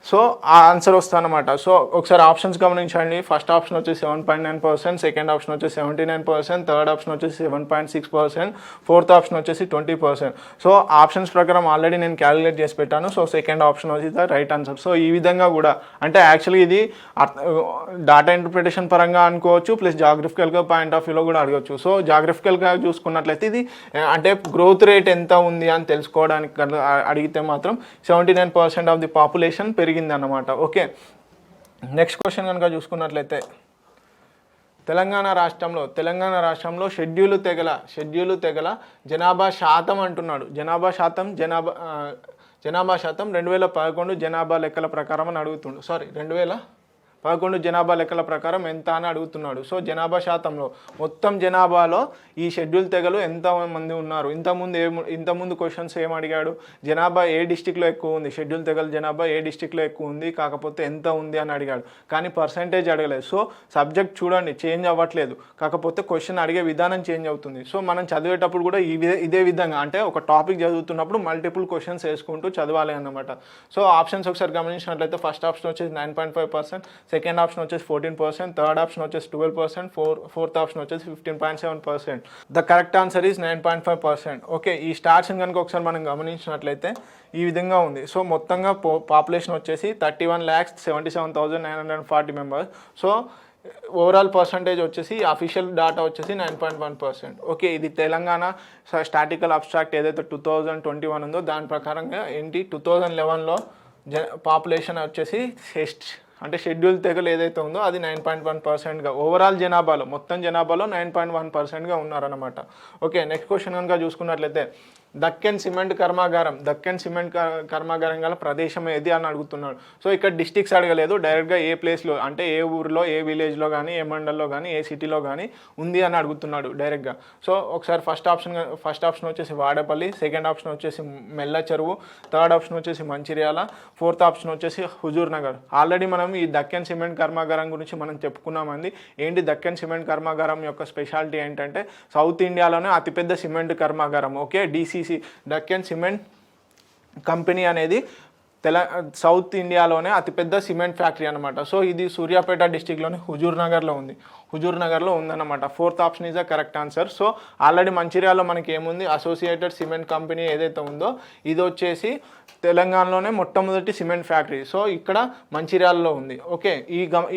సో ఆ ఆన్సర్ వస్తుందన్నమాట. సో ఒకసారి ఆప్షన్స్ గమనించండి. ఫస్ట్ ఆప్షన్ వచ్చేసి 7.9%, సెకండ్ ఆప్షన్ వచ్చేసి 79%, థర్డ్ ఆప్షన్ వచ్చేసి 7.6%, ఫోర్త్ ఆప్షన్ వచ్చేసి 20%. సో ఆప్షన్స్ ప్రకారం ఆల్రెడీ నేను క్యాలిక్యులేట్ చేసి పెట్టాను. సో సెకండ్ ఆప్షన్ వచ్చి ద రైట్ ఆన్సర్. సో ఈ విధంగా కూడా అంటే యాక్చువల్లీ ఇది డాటా ఇంటర్ప్రిటేషన్ పరంగా అనుకోవచ్చు, ప్లస్ జాగ్రఫికల్గా పాయింట్ ఆఫ్ వ్యూలో కూడా అడగచ్చు. సో జాగ్రఫికల్గా చూసుకున్నట్లయితే ఇది అంటే గ్రోత్ రేట్ ఎంత ఉంది అని తెలుసుకోవడానికి అడిగితే మాత్రం 79% ఆఫ్ ది పాపులేషన్ పెరిగింది అన్నమాట. ఓకే, నెక్స్ట్ క్వశ్చన్ కనుక చూసుకున్నట్లయితే తెలంగాణ రాష్ట్రంలో షెడ్యూలు తెగల జనాభా శాతం అంటున్నాడు. జనాభా శాతం 2011 జనాభా లెక్కల ప్రకారం అని అడుగుతుండు. 2011 జనాభా లెక్కల ప్రకారం ఎంత అని అడుగుతున్నాడు. సో జనాభా శాతంలో మొత్తం జనాభాలో ఈ షెడ్యూల్ తెగలు ఎంతమంది ఉన్నారు. ఇంతకుముందు క్వశ్చన్స్ ఏం అడిగాడు, జనాభా ఏ డిస్టిక్లో ఎక్కువ ఉంది, షెడ్యూల్ తెగల జనాభా ఏ డిస్టిక్లో ఎక్కువ ఉంది, కాకపోతే ఎంత ఉంది అని అడిగాడు, కానీ పర్సంటేజ్ అడగలేదు. సో సబ్జెక్ట్ చూడండి చేంజ్ అవ్వట్లేదు, కాకపోతే క్వశ్చన్ అడిగే విధానం చేంజ్ అవుతుంది. సో మనం చదివేటప్పుడు కూడా ఇదే విధంగా అంటే ఒక టాపిక్ చదువుతున్నప్పుడు మల్టిపుల్ క్వశ్చన్స్ వేసుకుంటూ చదవాలి అన్నమాట. సో ఆప్షన్స్ ఒకసారి గమనించినట్లయితే ఫస్ట్ ఆప్షన్ వచ్చేసి 9.5%, సెకండ్ ఆప్షన్ వచ్చేసి 14%, థర్డ్ ఆప్షన్ వచ్చేసి 12%, ఫోర్త్ ఆప్షన్ వచ్చేసి 15.7%. The correct answer is 9.5%. Okay, ఈ స్టార్ట్స్ని కనుక ఒకసారి మనం గమనించినట్లయితే ఈ విధంగా ఉంది. సో మొత్తంగా పాపులేషన్ వచ్చేసి 31,77,940 మెంబర్స్. సో ఓవరాల్ పర్సంటేజ్ వచ్చేసి అఫీషియల్ డాటా వచ్చేసి 9.1%. ఓకే, ఇది తెలంగాణ స్టాటికల్ అబ్స్ట్రాక్ట్ ఏదైతే 2021 ఉందో దాని ప్రకారంగా ఏంటి 2011లో పాపులేషన్ వచ్చేసి అంటే షెడ్యూల్ తెగలు ఏదైతే ఉందో అది 9.1%గా ఓవరాల్ జనాభాలో మొత్తం జనాభాలో 9.1%గా ఉన్నారన్నమాట. ఓకే, నెక్స్ట్ క్వశ్చన్ కనుక చూసుకున్నట్లయితే దక్కన్ సిమెంట్ కర్మాగారం గల ప్రదేశం ఏది అని అడుగుతున్నాడు. సో ఇక్కడ డిస్టిక్స్ అడగలేదు, డైరెక్ట్గా ఏ ప్లేస్లో అంటే ఏ ఊరిలో ఏ విలేజ్లో కానీ ఏ మండల్లో కానీ ఏ సిటీలో కానీ ఉంది అని అడుగుతున్నాడు డైరెక్ట్గా. సో ఒకసారి ఫస్ట్ ఆప్షన్ వచ్చేసి వాడపల్లి, సెకండ్ ఆప్షన్ వచ్చేసి మెల్ల చెరువు, థర్డ్ ఆప్షన్ వచ్చేసి మంచిర్యాల, ఫోర్త్ ఆప్షన్ వచ్చేసి హుజూర్ నగర్. ఆల్రెడీ మనం ఈ దక్కన్ సిమెంట్ కర్మాగారం గురించి మనం చెప్పుకున్నామండి. ఏంటి దక్కన్ సిమెంట్ కర్మాగారం యొక్క స్పెషాలిటీ ఏంటంటే సౌత్ ఇండియాలోనే అతిపెద్ద సిమెంట్ కర్మాగారం. Okay, DCC Deccan cement company అనేది సౌత్ ఇండియాలోనే అతిపెద్ద సిమెంట్ ఫ్యాక్టరీ అనమాట. సో ఇది సూర్యాపేట డిస్టిక్లోని హుజూర్ నగర్లో ఉందన్నమాట. Fourth option is the correct answer. So already మంచిర్యాలలో మనకి ఏముంది, అసోసియేటెడ్ సిమెంట్ కంపెనీ ఏదైతే ఉందో ఇది వచ్చేసి తెలంగాణలోనే మొట్టమొదటి సిమెంట్ ఫ్యాక్టరీ. సో ఇక్కడ మంచిర్యాలలో ఉంది. ఓకే,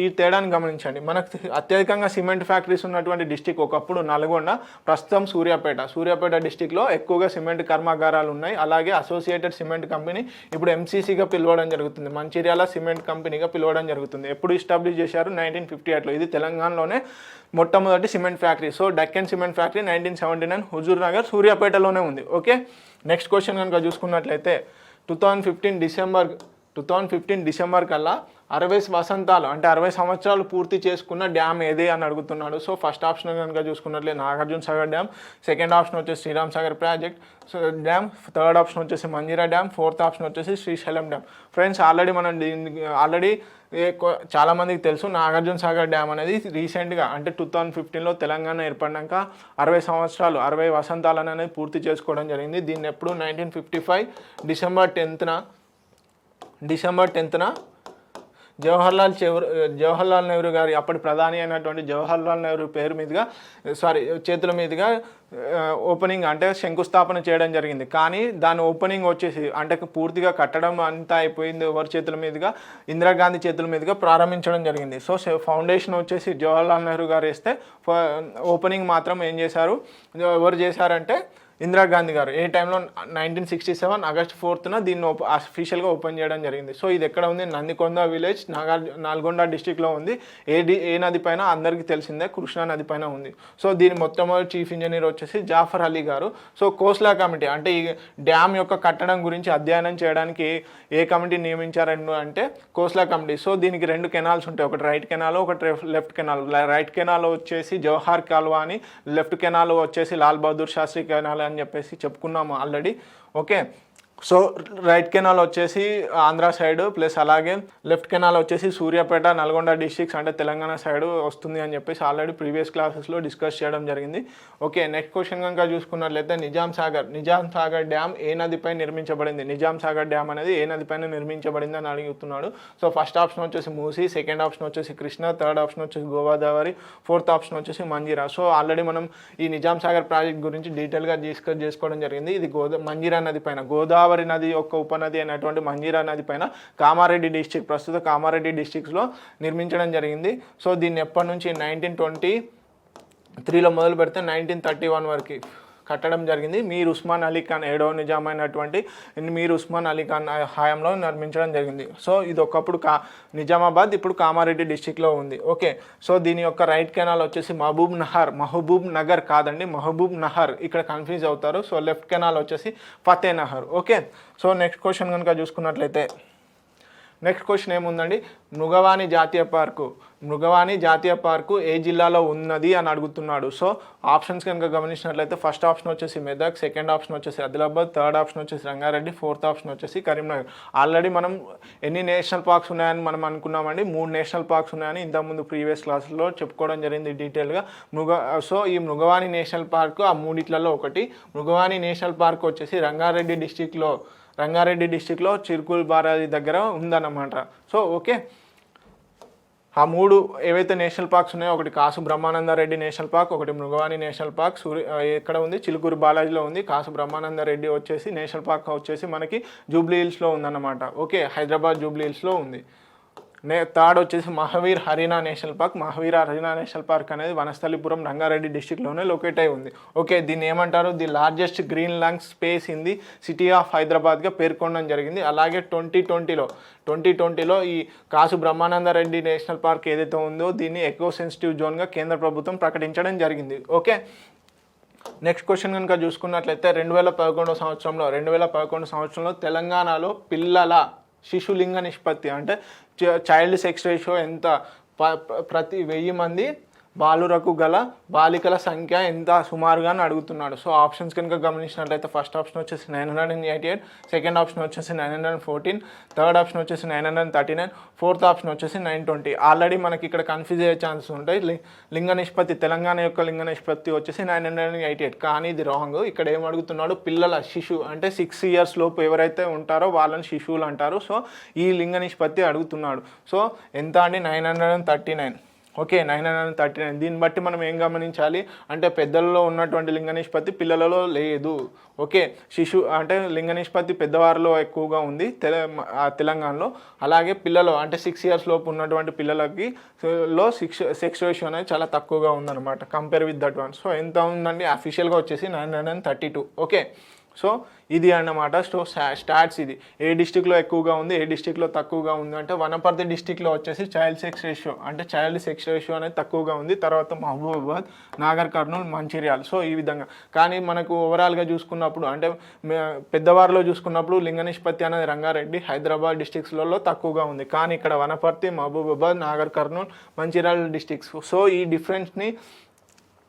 ఈ తేడాన్ని గమనించండి. మనకు అత్యధికంగా సిమెంట్ ఫ్యాక్టరీస్ ఉన్నటువంటి డిస్టిక్ ఒకప్పుడు నల్గొండ, ప్రస్తుతం సూర్యాపేట డిస్టిక్లో ఎక్కువగా సిమెంట్ కర్మాగారాలు ఉన్నాయి. అలాగే అసోసియేటెడ్ సిమెంట్ కంపెనీ ఇప్పుడు ఎంసీసీగా పిలవడం జరుగుతుంది, మంచిర్యాల సిమెంట్ కంపెనీగా పిలవడం జరుగుతుంది. ఎప్పుడు ఎస్టాబ్లిష్ చేశారు, 1958లో. ఇది తెలంగాణలోనే మొట్టమొదటి cement factory. So Deccan cement factory 1979 Huzurnagar సూర్యాపేటలోనే ఉంది. ఓకే, నెక్స్ట్ క్వశ్చన్ కనుక చూసుకున్నట్లయితే 2015 డిసెంబర్ కల్లా 60 వసంతాలు అంటే 60 సంవత్సరాలు పూర్తి చేసుకున్న డ్యామ్ ఏదే అని అడుగుతున్నాడు. సో ఫస్ట్ ఆప్షన్ కనుక చూసుకున్నట్లయితే Nagarjuna Sagar dam, second option వచ్చేసి Sriram Sagar project dam, third option వచ్చేసి మంజీరా డ్యామ్, ఫోర్త్ ఆప్షన్ వచ్చేసి శ్రీశైలం డ్యామ్. ఫ్రెండ్స్ ఆల్రెడీ చాలామందికి తెలుసు నాగార్జున సాగర్ డ్యామ్ అనేది రీసెంట్గా అంటే 2015లో తెలంగాణ ఏర్పడినాక 60 సంవత్సరాలు 60 వసంతాలు అనేది పూర్తి చేసుకోవడం జరిగింది. దీన్ని ఎప్పుడు 1955 డిసెంబర్ 10న జవహర్లాల్ నెహ్రూ గారి అప్పటి ప్రధాని అయినటువంటి జవహర్లాల్ నెహ్రూ చేతుల మీదుగా ఓపెనింగ్ అంటే శంకుస్థాపన చేయడం జరిగింది. కానీ దాని ఓపెనింగ్ వచ్చేసి అంటే పూర్తిగా కట్టడం అంతా అయిపోయింది ఎవరి చేతుల మీదుగా, ఇందిరాగాంధీ చేతుల మీదుగా ప్రారంభించడం జరిగింది. సో ఫౌండేషన్ వచ్చేసి జవహర్లాల్ నెహ్రూ గారు వేస్తే ఓపెనింగ్ మాత్రం ఎవరు చేశారంటే ఇందిరాగాంధీ గారు ఏ టైంలో 1967 ఆగస్ట్ 4న దీన్ని అఫీషియల్గా ఓపెన్ చేయడం జరిగింది. సో ఇది ఎక్కడ ఉంది? నందికొండ విలేజ్, నల్గొండ డిస్టిక్లో ఉంది. ఏ నది పైన అందరికీ తెలిసిందే, కృష్ణా నది పైన ఉంది. సో దీని మొట్టమొదటి చీఫ్ ఇంజనీర్ వచ్చేసి జాఫర్ అలీ గారు. సో కోస్లా కమిటీ అంటే ఈ డ్యామ్ యొక్క కట్టడం గురించి అధ్యయనం చేయడానికి ఏ కమిటీ నియమించారు అంటే కోస్లా కమిటీ. సో దీనికి 2 కెనాల్స్ ఉంటాయి, ఒకటి రైట్ కెనాల్, ఒకటి లెఫ్ట్ కెనాల్. రైట్ కెనాల్ వచ్చేసి జవహర్ కాల్వా అని, లెఫ్ట్ కెనాల్ వచ్చేసి లాల్ బహదూర్ శాస్త్రి కెనాల్ అని చెప్పేసి చెప్పుకున్నాము already. Okay, so right canal వచ్చేసి ఆంధ్ర సైడ్ ప్లస్ అలాగే లెఫ్ట్ కెనాల్ వచ్చేసి సూర్యాపేట, నల్గొండ డిస్ట్రిక్ట్స్ అంటే తెలంగాణ సైడ్ వస్తుంది అని చెప్పేసి ఆల్రెడీ ప్రీవియస్ క్లాసెస్లో డిస్కస్ చేయడం జరిగింది. ఓకే, నెక్స్ట్ క్వశ్చన్ కనుక చూసుకున్నట్లయితే నిజాం సాగర్ డ్యామ్ ఏ నదిపై నిర్మించబడింది? నిజాం సాగర్ డ్యామ్ అనేది ఏ నదిపైన నిర్మించబడింది అని అడుగుతున్నాడు. సో ఫస్ట్ ఆప్షన్ వచ్చేసి మూసీ, సెకండ్ ఆప్షన్ వచ్చేసి కృష్ణ, థర్డ్ ఆప్షన్ వచ్చేసి గోదావరి, ఫోర్త్ ఆప్షన్ వచ్చేసి మంజీరా. సో ఆల్రెడీ మనం ఈ నిజాం సాగర్ ప్రాజెక్ట్ గురించి డీటెయిల్గా డిస్కస్ చేసుకోవడం జరిగింది. ఇది మంజీరా నది పైన, గోదావరి నది యొక్క ఉపనది అయినటువంటి మంజీరా నది పైన కామారెడ్డి డిస్టిక్, ప్రస్తుత కామారెడ్డి డిస్టిక్స్లో నిర్మించడం జరిగింది. సో దీన్ని ఎప్పటి నుంచి 1923లో మొదలు పెడితే 1931 వరకు కట్టడం జరిగింది. మీర్ ఉస్మాన్ అలీ ఖాన్, 7వ నిజాం అయినటువంటి మీర్ ఉస్మాన్ అలీ ఖాన్ హయాంలో నిర్మించడం జరిగింది. సో ఇది ఒకప్పుడు నిజామాబాద్, ఇప్పుడు కామారెడ్డి డిస్టిక్లో ఉంది. ఓకే, సో దీని యొక్క రైట్ కెనాల్ వచ్చేసి మహబూబ్ నగర్ కాదండి, మహబూబ్ నహర్, ఇక్కడ కన్ఫ్యూజ్ అవుతారు. సో లెఫ్ట్ కెనాల్ వచ్చేసి Fateh Nahar. Okay, so next question కనుక చూసుకున్నట్లయితే నెక్స్ట్ క్వశ్చన్ ఏముందండి? మృగవాణి జాతీయ పార్కు ఏ జిల్లాలో ఉన్నది అని అడుగుతున్నాడు. సో ఆప్షన్స్ కనుక గమనించినట్లయితే ఫస్ట్ ఆప్షన్ వచ్చేసి మెదక్, సెకండ్ ఆప్షన్ వచ్చేసి ఆదిలాబాద్, థర్డ్ ఆప్షన్ వచ్చేసి రంగారెడ్డి, ఫోర్త్ ఆప్షన్ వచ్చేసి కరీంనగర్. ఆల్రెడీ మనం ఎన్ని నేషనల్ పార్క్స్ ఉన్నాయని మనం అనుకున్నామండి, 3 నేషనల్ పార్క్స్ ఉన్నాయని ఇంతకుముందు ప్రీవియస్ క్లాసులో చెప్పుకోవడం జరిగింది డీటెయిల్గా. సో ఈ మృగవాణి నేషనల్ పార్కు ఆ మూడిట్లలో ఒకటి. మృగవాణి నేషనల్ పార్క్ వచ్చేసి రంగారెడ్డి డిస్టిక్లో చిలుకూరు బాలాజీ దగ్గర ఉందన్నమాట. సో ఓకే, ఆ 3 ఏవైతే నేషనల్ పార్క్స్ ఉన్నాయో, ఒకటి కాసు బ్రహ్మానందరెడ్డి నేషనల్ పార్క్, ఒకటి మృగవాణి నేషనల్ పార్క్ ఎక్కడ ఉంది? చిలుకూరు బాలాజీలో ఉంది. కాసు బ్రహ్మానందరెడ్డి వచ్చేసి నేషనల్ పార్క్ వచ్చేసి మనకి జూబ్లీ హిల్స్లో ఉందన్నమాట. ఓకే, హైదరాబాద్ జూబ్లీ హిల్స్లో ఉంది. థర్డ్ వచ్చేసి మహావీర్ హరినా నేషనల్ పార్క్ అనేది వనస్థలిపురం, రంగారెడ్డి డిస్టిక్లోనే లొకేట్ అయి ఉంది. ఓకే, దీన్ని ఏమంటారు? The largest green lung space in the city of హైదరాబాద్గా పేర్కొనడం జరిగింది. అలాగే 2020లో ఈ కాసు బ్రహ్మానందరెడ్డి నేషనల్ పార్క్ ఏదైతే ఉందో దీన్ని ఎకో సెన్సిటివ్ జోన్గా కేంద్ర ప్రభుత్వం ప్రకటించడం జరిగింది. ఓకే, నెక్స్ట్ క్వశ్చన్ కనుక చూసుకున్నట్లయితే 2011 సంవత్సరంలో తెలంగాణలో శిశులింగ నిష్పత్తి అంటే చైల్డ్ సెక్స్ రేషియో ఎంత? ప్రతి 1000 మంది బాలురకు గల బాలికల సంఖ్య ఎంత సుమారుగా అని అడుగుతున్నాడు. సో ఆప్షన్స్ కనుక గమనించినట్లయితే ఫస్ట్ ఆప్షన్ వచ్చేసి 988, సెకండ్ ఆప్షన్ వచ్చేసి 914, థర్డ్ ఆప్షన్ వచ్చేసి 939, ఫోర్త్ ఆప్షన్ వచ్చేసి 920. ఆల్రెడీ మనకి ఇక్కడ కన్ఫ్యూజ్ అయ్యే ఛాన్సెస్ ఉంటాయి. లింగ నిష్పత్తి, తెలంగాణ యొక్క లింగ నిష్పత్తి వచ్చేసి 988, కానీ ఇది రాంగ్. ఇక్కడ ఏం అడుగుతున్నాడు? శిశువు అంటే 6 years లోపు ఎవరైతే ఉంటారో వాళ్ళని శిశువులు అంటారు. సో ఈ లింగ నిష్పత్తి అడుగుతున్నాడు. సో ఎంత అండి? 939. ఓకే, 939. దీన్ని బట్టి మనం ఏం గమనించాలి అంటే పెద్దలలో ఉన్నటువంటి లింగ నిష్పత్తి పిల్లలలో లేదు. ఓకే, అంటే లింగ నిష్పత్తి పెద్దవారిలో ఎక్కువగా ఉంది తెలంగాణలో. అలాగే పిల్లలు అంటే 6 years లోపు ఉన్నటువంటి పిల్లలకి సెక్స్ రేషియో అనేది చాలా తక్కువగా ఉందన్నమాట compare with that one. So ఎంత ఉందండి? అఫీషియల్గా వచ్చేసి 932. ఓకే, సో ఇది అన్నమాట. సో స్టాట్స్ ఇది ఏ డిస్టిక్లో ఎక్కువగా ఉంది, ఏ డిస్టిక్లో తక్కువగా ఉంది అంటే వనపర్తి డిస్టిక్లో వచ్చేసి చైల్డ్ సెక్స్ రేషియో అనేది తక్కువగా ఉంది. తర్వాత మహబూబాబాద్, నాగర్ కర్నూల్, మంచిర్యాల. సో ఈ విధంగా. కానీ మనకు ఓవరాల్గా చూసుకున్నప్పుడు అంటే పెద్దవారిలో చూసుకున్నప్పుడు లింగ నిష్పత్తి అనేది రంగారెడ్డి, హైదరాబాద్ డిస్టిక్స్లలో తక్కువగా ఉంది. కానీ ఇక్కడ వనపర్తి, మహబూబాబాద్, నాగర్ కర్నూల్, మంచిర్యాల డిస్టిక్స్. సో ఈ డిఫరెన్స్ని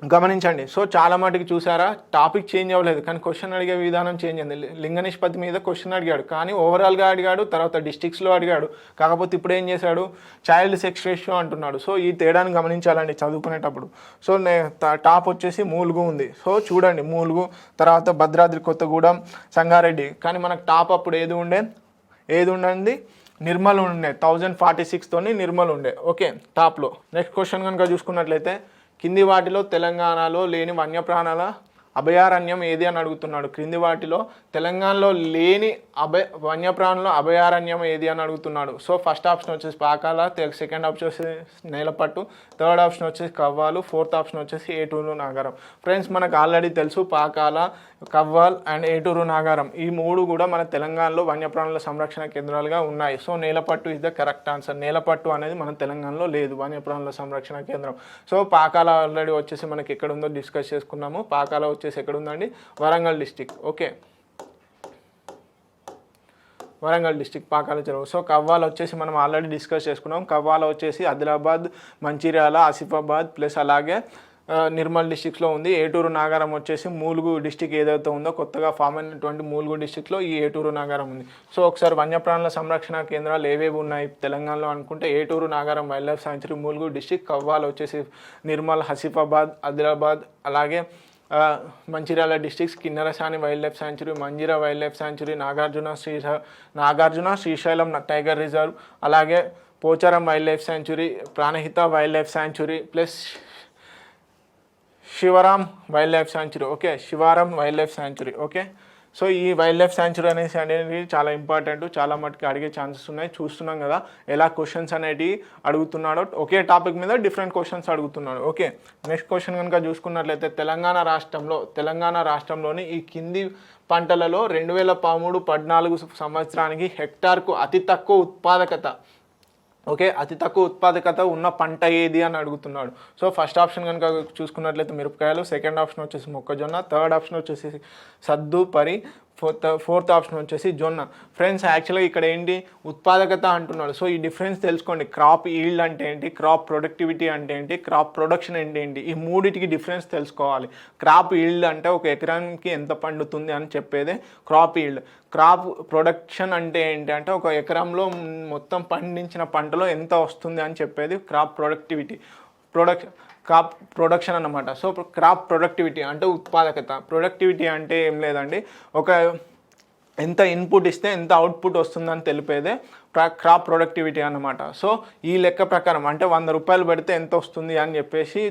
గమనించండి. సో చాలా మటుకు చూసారా, టాపిక్ చేంజ్ అవ్వలేదు కానీ క్వశ్చన్ అడిగే విధానం చేంజ్ అయింది. లింగ నిష్పత్తి మీద క్వశ్చన్ అడిగాడు కానీ ఓవరాల్గా అడిగాడు, తర్వాత డిస్ట్రిక్ట్స్లో అడిగాడు. కాకపోతే ఇప్పుడు ఏం చేశాడు? చైల్డ్ సెక్స్ రేషియో అంటున్నాడు. సో ఈ తేడాను గమనించాలండి చదువుకునేటప్పుడు. సో టాప్ వచ్చేసి మూలుగు ఉంది. సో చూడండి, మూలుగు, తర్వాత భద్రాద్రి కొత్తగూడెం, సంగారెడ్డి. కానీ మనకు టాప్ అప్పుడు ఏది ఉండండి? నిర్మల్ ఉండే. 1046 తోని నిర్మల్ ఉండే. ఓకే, టాప్లో. నెక్స్ట్ క్వశ్చన్ కనుక చూసుకున్నట్లయితే కింది వాటిలో తెలంగాణలో లేని వన్యప్రాణాల అభయారణ్యం ఏది అని అడుగుతున్నాడు. క్రింది వాటిలో తెలంగాణలో లేని వన్యప్రాణుల అభయారణ్యం ఏది అని అడుగుతున్నాడు. సో ఫస్ట్ ఆప్షన్ వచ్చేసి పాకాల, సెకండ్ ఆప్షన్ వచ్చేసి నేలపట్టు, థర్డ్ ఆప్షన్ వచ్చేసి కవ్వాలు, ఫోర్త్ ఆప్షన్ వచ్చేసి ఏటూరు నాగరం. ఫ్రెండ్స్, మనకు ఆల్రెడీ తెలుసు పాకాల కవ్వాల్ అండ్ ఏటూరు నాగారం ఈ మూడు కూడా మన తెలంగాణలో వన్యప్రాణుల సంరక్షణ కేంద్రాలుగా ఉన్నాయి. So Nelapattu is the correct answer. Nelapattu అనేది మన తెలంగాణలో లేదు వన్యప్రాణుల సంరక్షణ కేంద్రం. సో పాకాల ఆల్రెడీ వచ్చేసి మనకి ఎక్కడ ఉందో డిస్కస్ చేసుకున్నాము. పాకాల వచ్చేసి ఎక్కడ ఉందండి, Warangal district. Okay, Warangal district Pakala చెరువు. సో కవ్వాల వచ్చేసి మనం ఆల్రెడీ డిస్కస్ చేసుకున్నాం. కవ్వాల వచ్చేసి ఆదిలాబాద్, మంచిర్యాల, ఆసిఫాబాద్ ప్లస్ అలాగే నిర్మల్ డిస్టిక్స్లో ఉంది. ఏటూరు నాగారం వచ్చేసి మూలుగు డిస్టిక్ ఏదైతే ఉందో కొత్తగా ఫామ్ అయినటువంటి మూలుగు డిస్టిక్లో ఈ ఏటూరు నాగారం ఉంది. సో ఒకసారి వన్యప్రాణుల సంరక్షణ కేంద్రాలు ఏవేవి ఉన్నాయి తెలంగాణలో అనుకుంటే Eturnagaram wild life sanctuary Mulugu district, Kawal వచ్చేసి నిర్మల్, ఆసిఫాబాద్, ఆదిలాబాద్ అలాగే Mancherial districts, Kinnerasani wild life sanctuary, Manjira wild life sanctuary, Nagarjuna Srisailam tiger reserve, అలాగే Pocharam wild life sanctuary, Pranahita wild life sanctuary plus Shivaram wild life sanctuary. Okay, Shivaram wild life sanctuary. Okay, so ఈ వైల్డ్ లైఫ్ సాంచురీ అనేది చాలా important, చాలా మటుకు అడిగే chances ఉన్నాయి. చూస్తున్నాం కదా ఎలా క్వశ్చన్స్ అనేటివి అడుగుతున్నాడో, ఒకే టాపిక్ మీద డిఫరెంట్ క్వశ్చన్స్ అడుగుతున్నాడు. ఓకే, నెక్స్ట్ క్వశ్చన్ కనుక చూసుకున్నట్లయితే తెలంగాణ రాష్ట్రంలోని ఈ కింది పంటలలో 2013-14 సంవత్సరానికి హెక్టార్కు అతి తక్కువ ఉత్పాదకత ఉన్న పంట ఏది అని అడుగుతున్నాడు. సో ఫస్ట్ ఆప్షన్ కనుక చూసుకున్నట్లయితే మిరపకాయలు, సెకండ్ ఆప్షన్ వచ్చేసి మొక్కజొన్న, థర్డ్ ఆప్షన్ వచ్చేసి సద్దు, పరి, ఫోర్త్ ఆప్షన్ వచ్చేసి జొన్న. ఫ్రెండ్స్ యాక్చువల్గా ఇక్కడ ఏంటి ఉత్పాదకత అంటున్నాడు. సో ఈ డిఫరెన్స్ తెలుసుకోండి. క్రాప్ ఈల్డ్ అంటే ఏంటి, క్రాప్ ప్రొడక్టివిటీ అంటే ఏంటి, క్రాప్ ప్రొడక్షన్ అంటే ఏంటి, ఈ మూడిటికి డిఫరెన్స్ తెలుసుకోవాలి. క్రాప్ ఈల్డ్ అంటే ఒక ఎకరానికి ఎంత పండుతుంది అని చెప్పేదే క్రాప్ ఈల్డ్. క్రాప్ ప్రొడక్షన్ అంటే ఏంటి అంటే ఒక ఎకరంలో మొత్తం పండించిన పంటలో ఎంత వస్తుంది అని చెప్పేది క్రాప్ క్రాప్ ప్రొడక్షన్ అన్నమాట. సో క్రాప్ ప్రొడక్టివిటీ అంటే ఉత్పాదకత. ప్రొడక్టివిటీ అంటే ఏం లేదండి, ఒక ఎంత ఇన్పుట్ ఇస్తే ఎంత అవుట్పుట్ వస్తుందని తెలిపేదే క్రాప్ ప్రొడక్టివిటీ అన్నమాట. సో ఈ లెక్క ప్రకారం అంటే 100 రూపాయలు పెడితే ఎంత వస్తుంది అని చెప్పేసి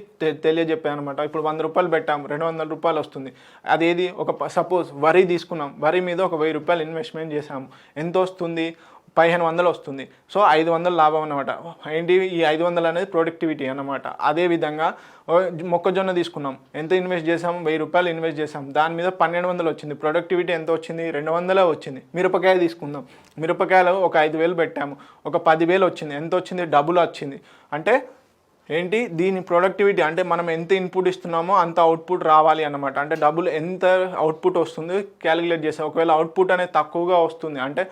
తెలియజెప్పాను అనమాట. ఇప్పుడు 100 రూపాయలు పెట్టాము, 200 రూపాయలు వస్తుంది. అదేది ఒక సపోజ్ వరి తీసుకున్నాం, వరి మీద ఒక 1000 రూపాయలు ఇన్వెస్ట్మెంట్ చేసాము, ఎంత వస్తుంది, 1500 వస్తుంది. సో 500 లాభం అన్నమాట. ఏంటి ఈ 500 అనేది ప్రొడక్టివిటీ అన్నమాట. అదేవిధంగా మొక్కజొన్న తీసుకున్నాం, ఎంత ఇన్వెస్ట్ చేసాం, 1000 రూపాయలు ఇన్వెస్ట్ చేసాం, దాని మీద 1200 వచ్చింది, ప్రొడక్టివిటీ ఎంత వచ్చింది, 200 వచ్చింది. మిరపకాయ తీసుకుందాం, మిరపకాయలు ఒక 5000 పెట్టాము, ఒక 10,000 వచ్చింది, ఎంత వచ్చింది, డబుల్ వచ్చింది. అంటే ఏంటి దీని ప్రొడక్టివిటీ అంటే మనం ఎంత ఇన్పుట్ ఇస్తున్నామో అంత అవుట్పుట్ రావాలి అన్నమాట. అంటే డబుల్ ఎంత అవుట్పుట్ వస్తుంది క్యాలిక్యులేట్ చేస్తాం. ఒకవేళ అవుట్పుట్ అనేది తక్కువగా వస్తుంది అంటే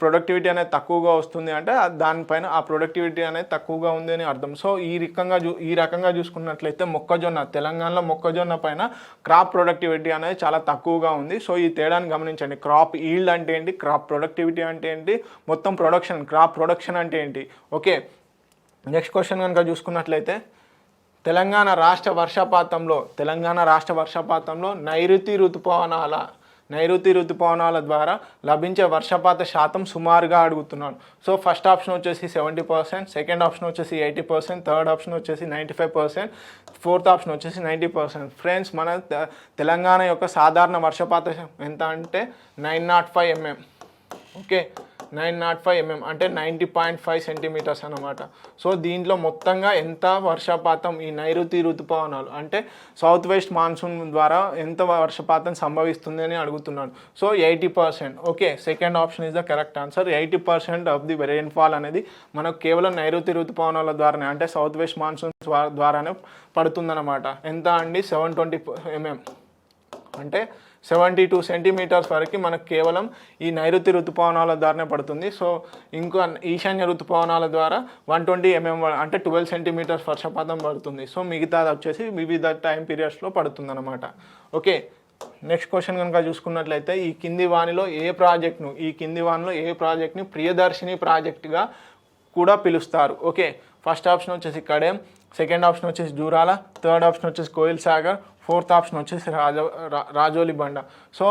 ప్రొడక్టివిటీ అనేది తక్కువగా వస్తుంది అంటే దానిపైన ఆ ప్రొడక్టివిటీ అనేది తక్కువగా ఉంది అని అర్థం. సో ఈ రకంగా చూసుకున్నట్లయితే తెలంగాణలో మొక్కజొన్న పైన క్రాప్ ప్రొడక్టివిటీ అనేది చాలా తక్కువగా ఉంది. సో ఈ తేడాన్ని గమనించండి. క్రాప్ ఈల్డ్ అంటే ఏంటి, క్రాప్ ప్రొడక్టివిటీ అంటే ఏంటి, మొత్తం ప్రొడక్షన్ క్రాప్ ప్రొడక్షన్ అంటే ఏంటి. ఓకే, నెక్స్ట్ క్వశ్చన్ కనుక చూసుకున్నట్లయితే తెలంగాణ రాష్ట్ర వర్షపాతంలో నైరుతి ఋతుపవనాల ద్వారా లభించే వర్షపాత శాతం సుమారుగా అడుగుతున్నాడు. సో ఫస్ట్ ఆప్షన్ వచ్చేసి 70%, సెకండ్ ఆప్షన్ వచ్చేసి 80%, థర్డ్ ఆప్షన్ వచ్చేసి 95%, ఫోర్త్ ఆప్షన్ వచ్చేసి 90%. ఫ్రెండ్స్ మన తెలంగాణ యొక్క సాధారణ వర్షపాత ఎంత అంటే 905 mm. ఓకే, 905 mm అంటే 90.5 సెంటీమీటర్స్ అన్నమాట. సో దీంట్లో మొత్తంగా ఎంత వర్షపాతం ఈ నైరుతి ఋతుపవనాలు అంటే సౌత్ వెస్ట్ మాన్సూన్ ద్వారా ఎంత వర్షపాతం సంభవిస్తుంది అని అడుగుతున్నాడు. So 80%. Okay, second option is the correct answer. 80% of the rainfall అనేది మనకు కేవలం నైరుతి ఋతుపవనాల ద్వారానే అంటే సౌత్ వెస్ట్ మాన్సూన్ ద్వారానే పడుతుందన్నమాట. ఎంత అండి, 720 mm అంటే 72 సెంటీమీటర్స్ వరకు మనకు కేవలం ఈ నైరుతి ఋతుపవనాల ద్వారానే పడుతుంది. సో ఇంకో ఈశాన్య ఋతుపవనాల ద్వారా 120 mm అంటే 12 సెంటీమీటర్స్ వర్షపాతం పడుతుంది. సో మిగతాది వచ్చేసి వివిధ టైం పీరియడ్స్లో పడుతుంది అన్నమాట. ఓకే, నెక్స్ట్ క్వశ్చన్ కనుక చూసుకున్నట్లయితే ఈ కింది వానిలో ఏ ప్రాజెక్ట్ని ప్రియదర్శిని ప్రాజెక్టుగా కూడా పిలుస్తారు. ఓకే, ఫస్ట్ ఆప్షన్ వచ్చేసి కడెం, సెకండ్ ఆప్షన్ వచ్చేసి జూరాల, థర్డ్ ఆప్షన్ వచ్చేసి కోయిల్ సాగర్, ఫోర్త్ ఆప్షన్ వచ్చేసి రాజోలి బండ. సో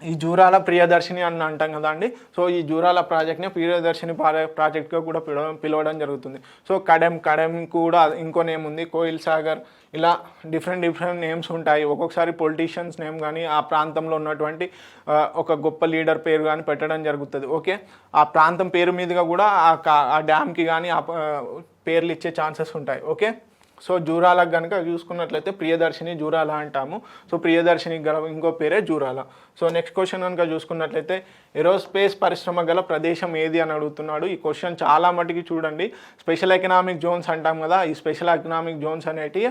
ఈ జూరాల ప్రియదర్శిని అని అంటాం కదా అండి. సో ఈ జూరాల ప్రాజెక్ట్ని ప్రియదర్శిని ప్రాజెక్ట్గా కూడా పిలవడం జరుగుతుంది. సో కడెం కూడా ఇంకో నేమ్ ఉంది, కోయిల్ సాగర్, ఇలా డిఫరెంట్ నేమ్స్ ఉంటాయి. ఒక్కొక్కసారి పొలిటీషియన్స్ నేమ్ కానీ ఆ ప్రాంతంలో ఉన్నటువంటి ఒక గొప్ప లీడర్ పేరు కానీ పెట్టడం జరుగుతుంది. ఓకే, ఆ ప్రాంతం పేరు మీదుగా కూడా ఆ డ్యామ్కి కానీ ఆ పేర్లు ఇచ్చే ఛాన్సెస్ ఉంటాయి. ఓకే, సో జూరాలకు కనుక చూసుకున్నట్లయితే ప్రియదర్శిని జూరాల అంటాము. సో ప్రియదర్శిని గల ఇంకో పేరే జూరాల. సో నెక్స్ట్ క్వశ్చన్ కనుక చూసుకున్నట్లయితే ఏరోస్పేస్ పరిశ్రమ గల ప్రదేశం ఏది అని అడుగుతున్నాడు. ఈ క్వశ్చన్ చాలా మటుకి చూడండి, స్పెషల్ ఎకనామిక్ జోన్స్ అంటాం కదా, ఈ స్పెషల్ ఎకనామిక్ జోన్స్ అనేటివి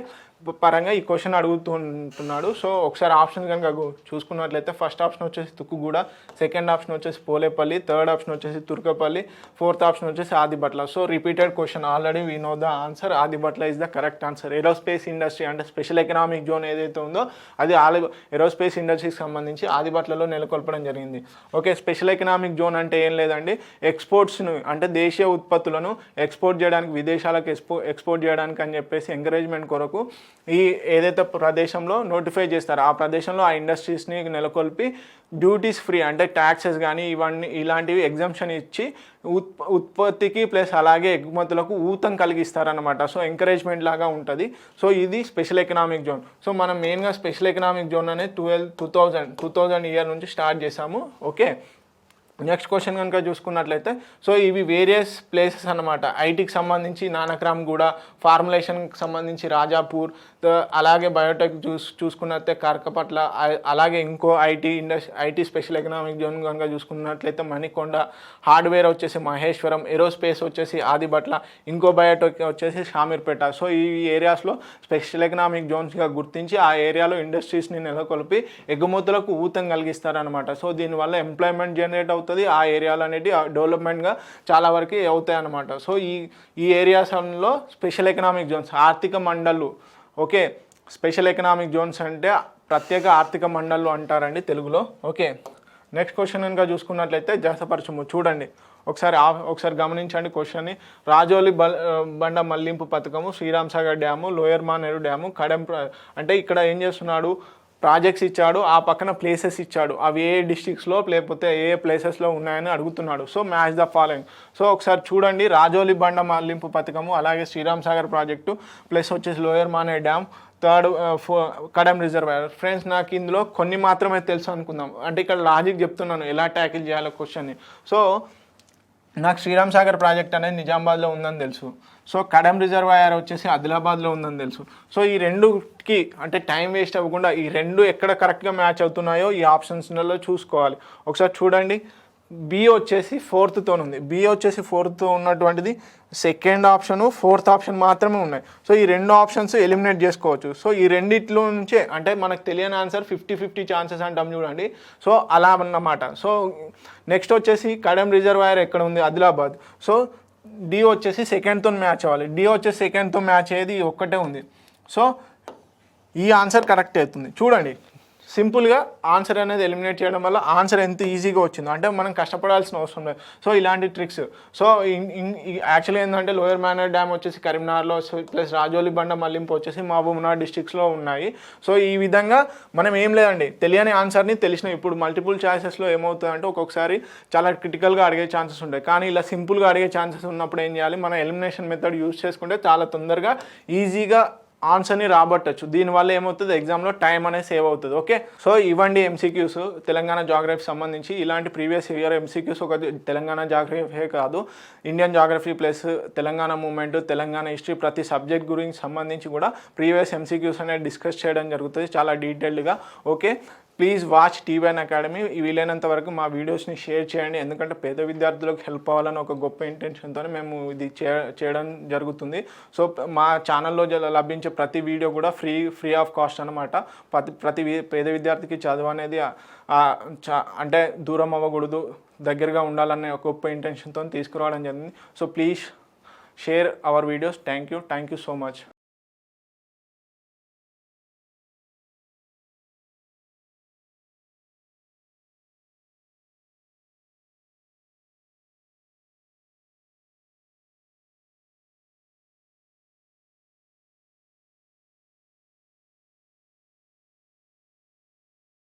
పరంగా ఈ క్వశ్చన్ అడుగుతుంటున్నాడు. సో ఒకసారి ఆప్షన్ కనుక చూసుకున్నట్లయితే ఫస్ట్ ఆప్షన్ వచ్చేసి తుక్కుగూడ, సెకండ్ ఆప్షన్ వచ్చేసి పోలేపల్లి, థర్డ్ ఆప్షన్ వచ్చేసి తుర్కపల్లి, ఫోర్త్ ఆప్షన్ వచ్చేసి Adibatla. So repeated question, already we know the answer. Adibatla is the correct answer. Aerospace industry అంటే స్పెషల్ ఎకనామిక్ జోన్ ఏదైతే ఉందో అది ఏరోస్పేస్ ఇండస్ట్రీకి సంబంధించి ఆదిబట్లలో నెలకొల్పడం జరిగింది. ఓకే, స్పెషల్ ఎకనామిక్ జోన్ అంటే ఏం లేదండి, ఎక్స్పోర్ట్స్ను అంటే దేశీయ ఉత్పత్తులను ఎక్స్పోర్ట్ చేయడానికి, విదేశాలకు ఎక్స్పోర్ట్ చేయడానికి అని చెప్పేసి ఎంకరేజ్మెంట్ కొరకు ఈ ఏదైతే ప్రదేశంలో నోటిఫై చేస్తారో ఆ ప్రదేశంలో ఆ ఇండస్ట్రీస్ని నెలకొల్పి డ్యూటీస్ ఫ్రీ అంటే ట్యాక్సెస్ కానీ ఇవన్నీ ఇలాంటివి ఎగ్జంప్షన్ ఇచ్చి ఉత్పత్తికి ప్లస్ అలాగే ఎగుమతులకు ఊతం కలిగిస్తారనమాట. సో ఎంకరేజ్మెంట్ లాగా ఉంటుంది. సో ఇది స్పెషల్ ఎకనామిక్ జోన్. సో మనం మెయిన్గా స్పెషల్ ఎకనామిక్ జోన్ అనేది 2000 ఇయర్ నుంచి స్టార్ట్ చేసాము. ఓకే, నెక్స్ట్ క్వశ్చన్ కనుక చూసుకున్నట్లయితే సో ఇవి వేరియస్ ప్లేసెస్ అన్నమాట. ఐటీకి సంబంధించి నానక్రామ్గూడ, ఫార్ములేషన్కి సంబంధించి రాజాపూర్, అలాగే బయోటెక్ చూసుకున్నట్లయితే కరకపట్ల, అలాగే ఇంకో ఐటీ స్పెషల్ ఎకనామిక్ జోన్ కనుక చూసుకున్నట్లయితే మణికొండ, హార్డ్వేర్ వచ్చేసి మహేశ్వరం, ఏరోస్పేస్ వచ్చేసి ఆదిబట్ల, ఇంకో బయోటెక్ వచ్చేసి షామీర్పేట. సో ఈ ఏరియాస్లో స్పెషల్ ఎకనామిక్ జోన్స్గా గుర్తించి ఆ ఏరియాలో ఇండస్ట్రీస్ని నెలకొల్పి ఎగుమతులకు ఊతం కలిగిస్తారనమాట. సో దీనివల్ల ఎంప్లాయ్మెంట్ జనరేట్ అవుతుంది, ఆ ఏరియాలు అనేవి డెవలప్మెంట్గా చాలా వరకు అవుతాయి అన్నమాట. సో ఈ ఏరియాస్లో స్పెషల్ ఎకనామిక్ జోన్స్, ఆర్థిక మండళ్ళు. ఓకే, స్పెషల్ ఎకనామిక్ జోన్స్ అంటే ప్రత్యేక ఆర్థిక మండళ్ళు అంటారండి తెలుగులో. ఓకే, నెక్స్ట్ క్వశ్చన్ కనుక చూసుకున్నట్లయితే జసపరచము. చూడండి ఒకసారి గమనించండి క్వశ్చన్ని. రాజోలి బండ మళ్లింపు పథకము, Sriram Sagar dam, lower Maner dam, Kadem అంటే ఇక్కడ ఏం చేస్తున్నాడు, ప్రాజెక్ట్స్ ఇచ్చాడు, ఆ పక్కన ప్లేసెస్ ఇచ్చాడు, అవి ఏ డిస్ట్రిక్ట్స్లో లేకపోతే ఏ ప్లేసెస్లో ఉన్నాయని అడుగుతున్నాడు. So match the following. So ఒకసారి చూడండి, రాజోలి బండ మళ్లింపు పథకము, అలాగే శ్రీరామ్ సాగర్ ప్రాజెక్టు, ప్లస్ వచ్చేసి లోయర్ మానే dam, third Kadem reservoir. Friends నాకు ఇందులో కొన్ని మాత్రమే తెలుసు అనుకుందాం, అంటే ఇక్కడ లాజిక్ చెప్తున్నాను ఎలా ట్యాకిల్ చేయాలో క్వశ్చన్ని. సో నాకు శ్రీరామ్ సాగర్ ప్రాజెక్ట్ అనేది నిజామాబాద్లో ఉందని తెలుసు. సో కడెం రిజర్వాయర్ వచ్చేసి ఆదిలాబాద్లో ఉందని తెలుసు. సో ఈ రెండుకి అంటే టైం వేస్ట్ అవ్వకుండా ఈ రెండు ఎక్కడ కరెక్ట్గా మ్యాచ్ అవుతున్నాయో ఈ ఆప్షన్స్లలో చూసుకోవాలి. ఒకసారి చూడండి, బి వచ్చేసి ఫోర్త్తో ఉంది. బి వచ్చేసి ఫోర్త్తో ఉన్నటువంటిది సెకండ్ ఆప్షను, ఫోర్త్ ఆప్షన్ మాత్రమే ఉన్నాయి. సో ఈ రెండు ఆప్షన్స్ ఎలిమినేట్ చేసుకోవచ్చు. సో ఈ రెండిట్లో నుంచే అంటే మనకు తెలియని ఆన్సర్ 50-50 ఛాన్సెస్ అంటాం చూడండి. సో అలా అన్నమాట. సో నెక్స్ట్ వచ్చేసి కడెం రిజర్వాయర్ ఎక్కడ ఉంది, ఆదిలాబాద్. సో డి వచ్చేసి సెకండ్తో మ్యాచ్ అవ్వాలి. డి వచ్చేసి సెకండ్తో మ్యాచ్ అయ్యేది ఒక్కటే ఉంది. సో ఈ ఆన్సర్ కరెక్ట్ అవుతుంది. చూడండి, సింపుల్గా ఆన్సర్ అనేది ఎలిమినేట్ చేయడం వల్ల ఆన్సర్ ఎంత ఈజీగా వచ్చిందో, అంటే మనం కష్టపడాల్సిన అవసరం లేదు. సో ఇలాంటి ట్రిక్స్. సో యాక్చువల్లీ ఏంటంటే లోయర్ మానేర్ డ్యామ్ వచ్చేసి కరీంనగర్లో, ప్లస్ రాజోలి బండ మళ్లింపు వచ్చేసి మహబూబ్నగర్ డిస్ట్రిక్ట్స్లో ఉన్నాయి. సో ఈ విధంగా మనం ఏం లేదండి, తెలియని ఆన్సర్ని తెలిసిన ఇప్పుడు మల్టిపుల్ ఛాయిసెస్లో ఏమవుతుందంటే ఒక్కొక్కసారి చాలా క్రిటికల్గా అడిగే ఛాన్సెస్ ఉంటాయి. కానీ ఇలా సింపుల్గా అడిగే ఛాన్సెస్ ఉన్నప్పుడు ఏం చేయాలి, మన ఎలిమినేషన్ మెథడ్ యూజ్ చేసుకుంటే చాలా తొందరగా ఈజీగా ఆన్సర్ని రాబట్టచ్చు. దీనివల్ల ఏమవుతుంది, ఎగ్జామ్లో టైం అనేది సేవ్ అవుతుంది. ఓకే, సో ఇవ్వండి ఎంసీక్యూస్ తెలంగాణ జాగ్రఫీ సంబంధించి. ఇలాంటి ప్రీవియస్ ఇయర్ ఎంసీక్యూస్ ఒక తెలంగాణ జాగ్రఫీ కాదు, Indian geography plus Telangana movement, Telangana history, ప్రతి సబ్జెక్ట్ గురించి సంబంధించి కూడా ప్రీవియస్ ఎంసీక్యూస్ అనేది డిస్కస్ చేయడం జరుగుతుంది చాలా డీటెయిల్డ్గా. Okay, please watch TVN academy. వీలైనంత వరకు మా వీడియోస్ని షేర్ చేయండి, ఎందుకంటే పేద విద్యార్థులకు హెల్ప్ అవ్వాలని ఒక గొప్ప ఇంటెన్షన్తో మేము ఇది చేయడం జరుగుతుంది. సో మా ఛానల్లో లభించే ప్రతి వీడియో కూడా ఫ్రీ ఆఫ్ కాస్ట్ అనమాట. ప్రతి పేద విద్యార్థికి చదువు అనేది అంటే దూరం అవ్వకూడదు, దగ్గరగా ఉండాలనే ఒక గొప్ప ఇంటెన్షన్తో తీసుకురావడం జరిగింది. So please share our videos. Thank you so much.